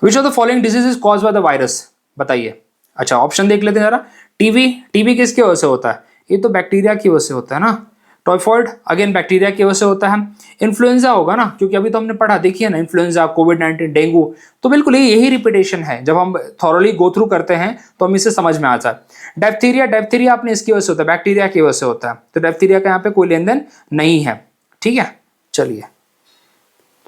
[SPEAKER 1] विच of the following disease is caused by the virus, बताइए। अच्छा ऑप्शन देख लेते हैं जरा। टीबी किसकी वजह से होता है, ये तो बैक्टीरिया की वजह से होता है ना। टाइफॉइड अगेन बैक्टीरिया की वजह से होता है। इन्फ्लुएंजा होगा ना, क्योंकि अभी तो हमने पढ़ा, देखिए ना, इन्फ्लुएंजा, कोविड-19, डेंगू, तो बिल्कुल यही रिपीटेशन है। जब हम थॉरली गो थ्रू करते हैं तो हम इसे समझ में आता है। डायप्थीरिया अपने इसकी वजह से होता है, बैक्टीरिया की वजह से होता है, तो डायप्थीरिया का यहाँ पे कोई लेन देन नहीं है। ठीक है, चलिए,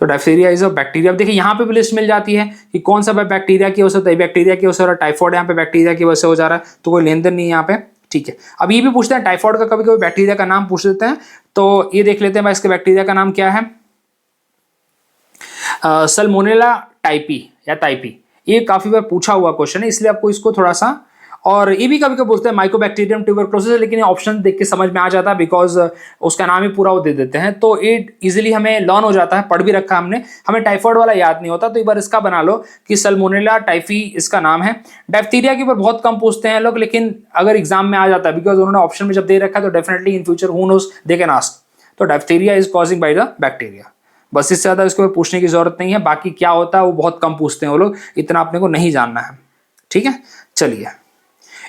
[SPEAKER 1] तो डायप्थीरिया इज अ बैक्टीरिया। देखिए यहाँ पे भी लिस्ट मिल जाती है कि कौन सा बैक्टीरिया की वजह से होता है, बैक्टीरिया की वजह से हो रहा है। टाइफॉइड यहाँ पे बैक्टीरिया की वजह से हो जा रहा है, तो कोई लेन देन नहीं है यहाँ पे। ठीक है, अब ये भी पूछते हैं टाइफॉइड का, कभी कभी बैक्टीरिया का नाम पूछ देते हैं, तो ये देख लेते हैं भाई इसके बैक्टीरिया का नाम क्या है। सल्मोनेला टाइपी या टाइपी, ये काफी बार पूछा हुआ क्वेश्चन है, इसलिए आपको इसको थोड़ा सा, और ये भी कभी कभी बोलते हैं माइकोबैक्टीरियम ट्यूबरक्लोसिस, लेकिन ये ऑप्शन देख के समझ में आ जाता है, बिकॉज उसका नाम ही पूरा वो दे देते हैं, तो ये इजीली हमें लर्न हो जाता है, पढ़ भी रखा हमने, हमें टाइफॉइड वाला याद नहीं होता, तो एक बार इसका बना लो कि सल्मोनेला टाइफी इसका नाम है। डायप्थीरिया के ऊपर बहुत कम पूछते हैं लोग, लेकिन अगर एग्जाम में आ जाता है, बिकॉज उन्होंने ऑप्शन में जब दे रखा है, तो definitely in future who knows they can ask. तो diphtheria is causing by the bacteria. बस इससे ज़्यादा इसको पूछने की जरूरत नहीं है। बाकी क्या होता है वो बहुत कम पूछते हैं वो लोग, इतना अपने को नहीं जानना है। ठीक है, चलिए।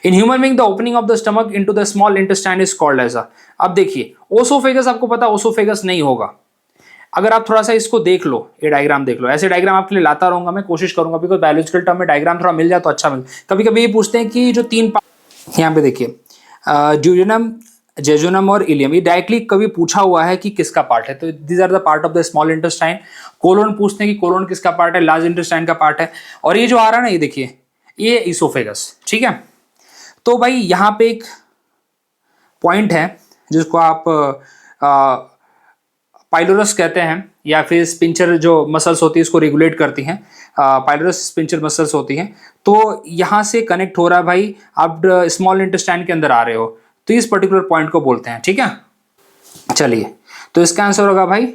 [SPEAKER 1] In human being the opening of the stomach into the small intestine is called as a. अब देखिए ओसोफेगस, आपको पता ओसोफेगस नहीं होगा। अगर आप थोड़ा सा इसको देख लो, ये डायग्राम देख लो, ऐसे डायग्राम आपके लिए लाता रहूंगा मैं, कोशिश करूंगा, बिकॉज बायोलॉजिकल टर्म में डायग्राम थोड़ा मिल जाए तो अच्छा मिल। कभी कभी ये पूछते हैं कि जो तीन पार्ट यहाँ पे देखिए, ड्यूडेनम, जेजुनम और इलियम, ये डायरेक्टली कभी पूछा हुआ है कि किसका पार्ट है, तो these are the part of the small intestine. Colon पूछते हैं कि कोलोन किसका पार्ट है, लार्ज इंटेस्टाइन का पार्ट है। और ये जो आ रहा है ना, ये देखिए, ये इसोफेगस। ठीक है, तो भाई यहाँ पे एक पॉइंट है जिसको आप पाइलोरस कहते हैं, या फिर स्पिंचर जो मसल्स होती है इसको रेगुलेट करती हैं, पाइलोरस स्पिंचर मसल्स होती हैं। तो यहाँ से कनेक्ट हो रहा है भाई, आप स्मॉल इंटेस्टाइन के अंदर आ रहे हो, तो इस पर्टिकुलर पॉइंट को बोलते हैं। ठीक है, चलिए, तो इसका आंसर होगा भाई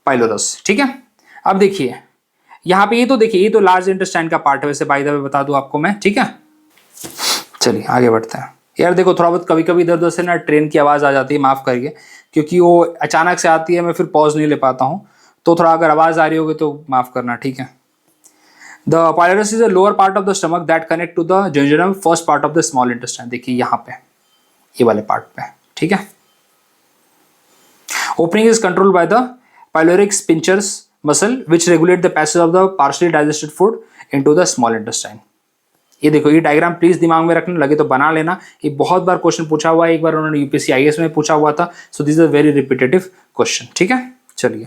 [SPEAKER 1] पाइलोरस। ठीक है, अब देखिए यहाँ पे, ये तो देखिए, ये तो लार्ज इंटेस्टाइन का पार्ट है, वैसे बाय द वे बता दूं आपको मैं। ठीक है, चलिए आगे बढ़ते हैं। यार देखो, थोड़ा बहुत कभी कभी इधर उधर से ना ट्रेन की आवाज़ आ जाती है, माफ़ करिए, क्योंकि वो अचानक से आती है, मैं फिर पॉज नहीं ले पाता हूँ, तो थोड़ा अगर आवाज़ आ रही होगी तो माफ़ करना। ठीक है, the pylorus is the lower part of the stomach that connect to the jejunum, first part of the small intestine. देखिए यहाँ पे, ये वाले पार्ट पे। ठीक है, opening is controlled by the pyloric sphincters muscle which regulate the passage of the partially digested food into the small intestine. ये देखो, ये डायग्राम प्लीज दिमाग में रखने लगे तो बना लेना, ये बहुत बार क्वेश्चन पूछा हुआ है, एक बार उन्होंने यूपीएससी आईएएस में पूछा हुआ था, so this is a very repetitive question. ठीक है, चलिए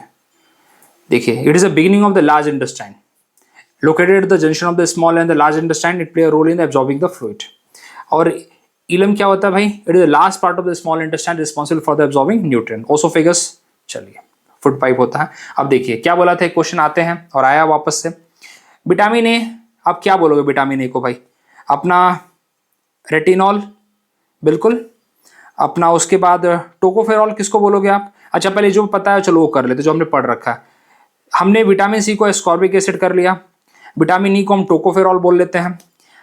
[SPEAKER 1] देखिए, it is the beginning of the large intestine, located the junction of the small and the large intestine, it play a role in absorbing the fluid. और ileum क्या होता है भाई, it is the last part of the small intestine responsible for the absorbing nutrient. Oesophagus, चलिए, food pipe होता है। अब देखिए क्या बोला था, क्वेश्चन आते हैं और आया वापस से, विटामिन ए, आप क्या बोलोगे विटामिन ए को भाई? अपना रेटिनॉल, बिल्कुल, अपना उसके बाद टोकोफेरॉल किसको बोलोगे आप? अच्छा पहले जो पता है चलो वो कर लेते, जो हमने पढ़ रखा है। हमने विटामिन सी को एस्कॉर्बिक एसिड कर लिया, विटामिन ई को हम टोकोफेरॉल बोल लेते हैं,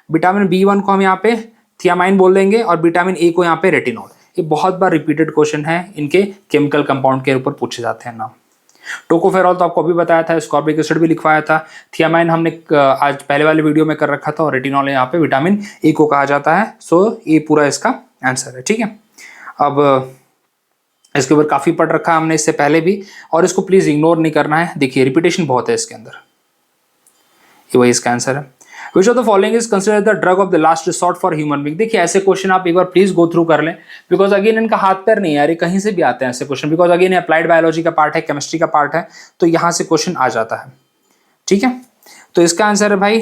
[SPEAKER 1] विटामिन बी1 को हम यहाँ पे थियामाइन बोल देंगे, और विटामिन ए को यहाँ पे रेटिनॉल। ये बहुत बार रिपीटेड क्वेश्चन है, इनके केमिकल कंपाउंड के ऊपर पूछे जाते हैं नाम। टोकोफेरॉल तो आपको अभी बताया था, एस्कॉर्बिक एसिड भी लिखवाया था, थियामाइन हमने आज पहले वाले वीडियो में कर रखा था, और रेटिनॉल यहाँ पे विटामिन ए को कहा जाता है। सो ये पूरा इसका आंसर है। ठीक है, अब इसके ऊपर काफ़ी पढ़ रखा है हमने इससे पहले भी, और इसको प्लीज़ इग्नोर नहीं करना है। देखिए रिपीटेशन बहुत है इसके अंदर, ये वही इसका आंसर है। विच of the following is considered the drug of the last resort for human being? देखिए ऐसे क्वेश्चन आप एक बार प्लीज गो थ्रू कर लें, बिकॉज अगेन इनका हाथ पैर नहीं है यार, कहीं से भी आते हैं ऐसे question, because again applied biology का पार्ट है, केमिस्ट्री का पार्ट है, तो यहाँ से क्वेश्चन आ जाता है। ठीक है, तो इसका आंसर है भाई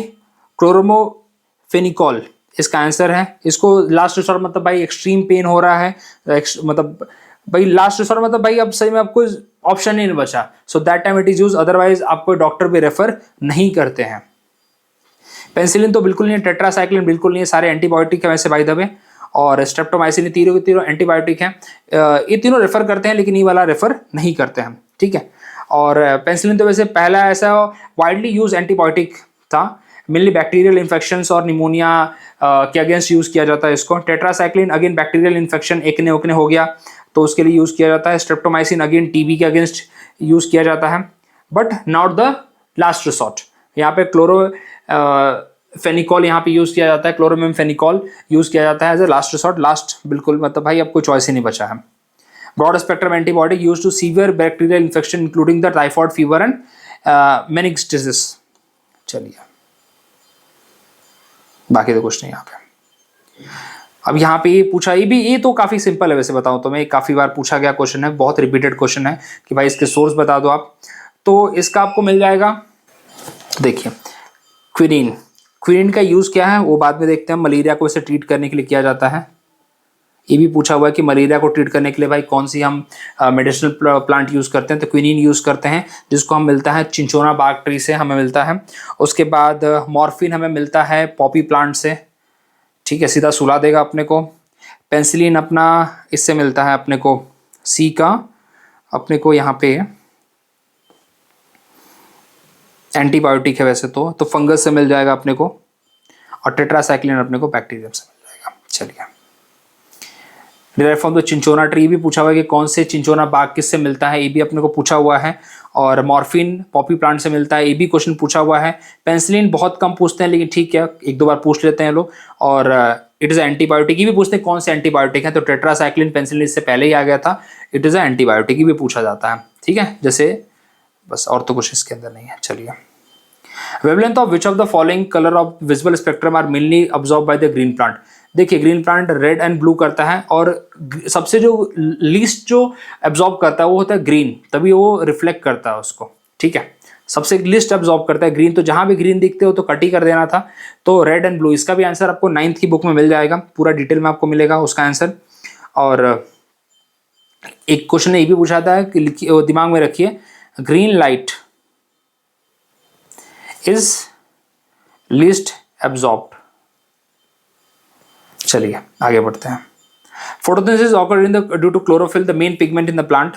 [SPEAKER 1] क्लोरोमोफेनिकॉल, इसका आंसर है। इसको लास्ट रिसोर्ट मतलब भाई एक्सट्रीम पेन हो रहा है, मतलब भाई लास्ट रिसोर्ट मतलब भाई अब सही में आपको ऑप्शन ही नहीं बचा, so that time it is use, otherwise आपको डॉक्टर भी रेफर नहीं करते हैं। पेनिसिलिन तो बिल्कुल नहीं है, टेट्रासाइक्लिन बिल्कुल नहीं है, सारे एंटीबायोटिक है वैसे बाय द वे, और स्ट्रेप्टोमाइसिन, तीनों के तीनों एंटीबायोटिक हैं। ये तीनों रेफर करते हैं, लेकिन ये वाला रेफर नहीं करते हैं। ठीक है, और पेनिसिलिन तो वैसे पहला ऐसा वाइडली यूज एंटीबायोटिक था, मेनली बैक्टीरियल इन्फेक्शंस और निमोनिया के अगेंस्ट यूज किया जाता है इसको। टेट्रासाइक्लिन अगेन बैक्टीरियल इन्फेक्शन, एकने उकने हो गया तो उसके लिए यूज किया जाता है। स्ट्रेप्टोमाइसिन अगेन टीबी के अगेंस्ट यूज किया जाता है, but not the last resort. यहाँ पे फेनिकॉल यहाँ पे यूज किया जाता है, क्लोरोमेमफेनिकॉल यूज किया जाता है as a last resort, last बिल्कुल, मतलब भाई अब कोई चॉइस ही नहीं बचा है। Broad spectrum antibody use to severe bacterial infection including the typhoid fever and meningitis disease. चलिए बाकी तो कुछ नहीं यहाँ पे। अब यहाँ पे ये पूछा, ये तो काफी सिंपल है वैसे बताऊं तो, मैं काफी बार पूछा गया क्वेश्चन है, बहुत रिपीटेड क्वेश्चन है कि भाई इसके सोर्स बता दो आप, तो इसका आपको मिल जाएगा। देखिए क्विनिन, क्विनिन का यूज क्या है वो बाद में देखते हैं। मलेरिया को इसे ट्रीट करने के लिए किया जाता है। ये भी पूछा हुआ है कि मलेरिया को ट्रीट करने के लिए भाई कौन सी हम मेडिसिनल प्लांट यूज करते हैं, तो क्विनिन यूज करते हैं, जिसको हम मिलता है चिंचोना बाग ट्री से हमें मिलता है। उसके बाद मॉर्फिन हमें मिलता है पॉपी प्लांट से, ठीक है, सीधा सुला देगा अपने को। पेंसिलिन अपना इससे मिलता है अपने को, सी का अपने को यहाँ पे एंटीबायोटिक है वैसे तो फंगस से मिल जाएगा अपने को, और टेट्रासाइक्लिन अपने को बैक्टीरियम से मिल जाएगा। चलिए derive from the cinchona tree भी पूछा हुआ है कि कौन से चिंचोना बाग किससे मिलता है, ये भी अपने को पूछा हुआ है। और मॉर्फिन पॉपी प्लांट से मिलता है, ये भी क्वेश्चन पूछा हुआ है। पेंसिलिन बहुत कम पूछते हैं, लेकिन ठीक है एक दो बार पूछ लेते हैं लोग। और इट इज़ एंटीबायोटिक, ये भी पूछते हैं कौन से एंटीबायोटिक है, तो टेट्रासाइक्लिन पेंसिलिन इससे पहले ही आ गया था। इट इज़ एंटीबायोटिक, ये भी पूछा जाता है, ठीक है। जैसे बस, और तो कुछ इसके अंदर नहीं है। चलिए, wavelength of which of the following colour of visible spectrum are mainly absorb by the green plant. देखिए, green plant red and blue करता है, और सबसे जो लीस्ट जो एब्जॉर्ब करता है वो होता है ग्रीन, तभी वो रिफ्लेक्ट करता है उसको, ठीक है। सबसे लिस्ट एब्जॉर्ब करता है ग्रीन, तो जहां भी ग्रीन दिखते हो तो कट ही कर देना था। तो रेड एंड ब्लू, इसका भी आंसर आपको 9th की बुक में मिल जाएगा, पूरा डिटेल में आपको मिलेगा उसका आंसर। और एक क्वेश्चन ने ये भी पूछा था कि दिमाग में रखिए, green light is least absorbed. चलिए आगे बढ़ते हैं। Photosynthesis occur in the due to chlorophyll, the main pigment in the plant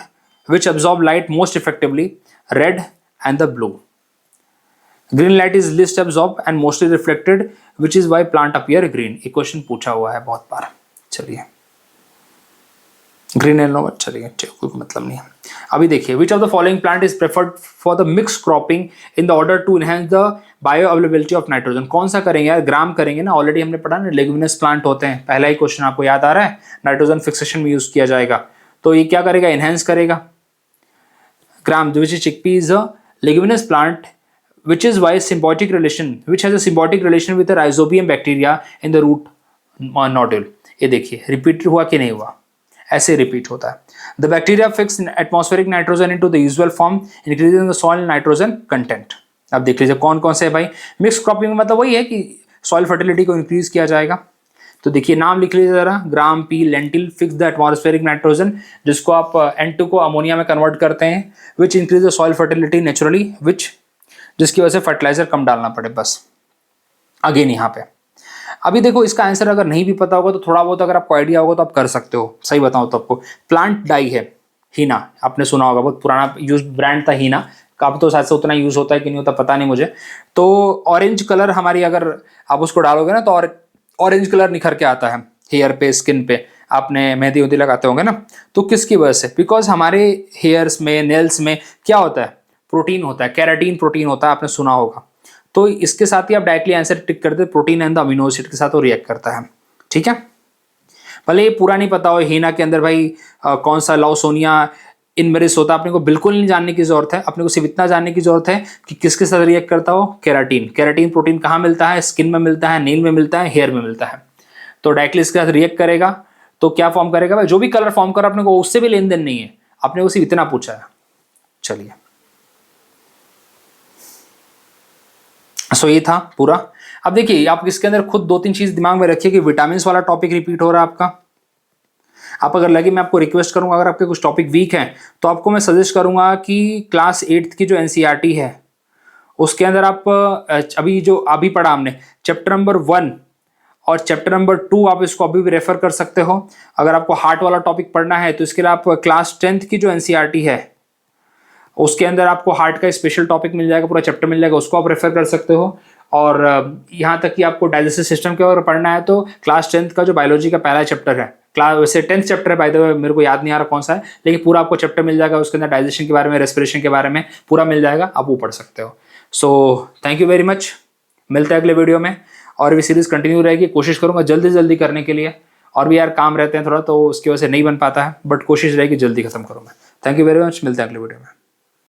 [SPEAKER 1] which absorb light most effectively, red and the blue. Green light is least absorb and mostly reflected which is why plant appear green. एक question पूछा हुआ है बहुत बार। चलिए, green and no, चलिए कोई मतलब नहीं है। अभी देखिए, which of the following plant is preferred for the mix cropping in the order to enhance the bio availability of nitrogen. कौन सा करेंगे यार, ग्राम करेंगे ना, ऑलरेडी हमने पढ़ा ना, लेग्यूमिनस प्लांट होते हैं। पहला ही क्वेश्चन आपको याद आ रहा है, नाइट्रोजन फिक्सेशन में यूज किया जाएगा। तो ये क्या करेगा, इनहेंस करेगा। Gram, which is chickpea is a leguminous plant which is why symbiotic relation, which has a symbiotic relation with the rhizobium bacteria in the root nodule। ये देखिए रिपीट हुआ कि नहीं हुआ, ऐसे रिपीट होता है। The bacteria fix atmospheric nitrogen into the usual form, increasing the soil nitrogen content। अब देख लीजिए कौन कौन से है भाई। मिक्स क्रॉपिंग मतलब वही है कि सॉइल फर्टिलिटी को इंक्रीज किया जाएगा। तो देखिए नाम लिख लीजिए जरा, gram pea lentil fix the atmospheric nitrogen, जिसको आप N2 को अमोनिया में कन्वर्ट करते हैं, which increase the soil fertility naturally, which जिसकी वजह से फर्टिलाइजर कम डालना पड़े। बस अगेन यहाँ पे अभी देखो, इसका आंसर अगर नहीं भी पता होगा तो थोड़ा बहुत अगर आपको आइडिया होगा तो आप कर सकते हो। सही बताऊं तो आपको प्लांट डाई है हीना, आपने सुना होगा, बहुत पुराना यूज ब्रांड था हीना का, अब तो शायद से उतना यूज होता है कि नहीं होता पता नहीं मुझे। तो ऑरेंज कलर हमारी, अगर आप उसको डालोगे ना तो ऑरेंज कलर निखर के आता है हेयर पे, स्किन पे, आपने मेहंदी वेहंदी लगाते होंगे ना, तो किसकी वजह से, बिकॉज हमारे हेयर्स में, नेल्स में क्या होता है, प्रोटीन होता है, कैराटीन प्रोटीन होता है, आपने सुना होगा। तो इसके साथ ही आप डायरेक्टली आंसर टिक करते, protein and the amino acid के साथ वो रिएक्ट करता है, ठीक है। भले ये पूरा नहीं पता हो हीना के अंदर भाई कौन सा लाउसोनिया इनमेरिस होता है, अपने को बिल्कुल नहीं जानने की जरूरत है। अपने को सिर्फ इतना जानने की जरूरत है कि किसके साथ रिएक्ट करता हो, केराटीन। केराटीन प्रोटीन कहाँ मिलता है, स्किन में मिलता है, नील में मिलता है, हेयर में मिलता है। तो डायरेक्टली इसके साथ रिएक्ट करेगा तो क्या फॉर्म करेगा भाई, जो भी कलर फॉर्म कर अपने को उससे भी लेन देन नहीं है, अपने को सिर्फ इतना पूछा है। चलिए, सो ये था पूरा। अब देखिए, आप इसके अंदर खुद 2-3 चीज दिमाग में रखिए कि विटामिन वाला टॉपिक रिपीट हो रहा है आपका। आप अगर लगे, मैं आपको रिक्वेस्ट करूंगा, अगर आपके कुछ टॉपिक वीक हैं तो आपको मैं सजेस्ट करूंगा कि क्लास 8th की जो NCERT है उसके अंदर आप अभी जो अभी पढ़ा हमने चैप्टर नंबर 1 और चैप्टर नंबर 2, आप इसको अभी भी रेफर कर सकते हो। अगर आपको हार्ट वाला टॉपिक पढ़ना है तो इसके लिए आप क्लास 10th की जो NCERT है उसके अंदर आपको हार्ट का स्पेशल टॉपिक मिल जाएगा, पूरा चैप्टर मिल जाएगा, उसको आप रेफर कर सकते हो। और यहाँ तक कि आपको डाइजेस्टिव सिस्टम के अगर पढ़ना है तो क्लास 10th का जो बायोलॉजी का पहला चैप्टर है, क्लास वैसे 10th चैप्टर है बाय द वे, मेरे को याद नहीं आ रहा कौन सा है, लेकिन पूरा आपको चैप्टर मिल जाएगा, उसके अंदर डाइजेशन के बारे में, रेस्पिरेशन के बारे में पूरा मिल जाएगा, आप वो पढ़ सकते हो। So thank you very much, मिलते हैं अगले वीडियो में, और भी सीरीज कंटिन्यू रहेगी। कोशिश करूंगा जल्दी जल्दी करने के लिए, और भी यार काम रहते हैं थोड़ा, तो उसकी वजह से नहीं बन पाता है, बट कोशिश रहेगी जल्दी खत्म करूँ मैं। थैंक यू वेरी मच, मिलते हैं अगले वीडियो में।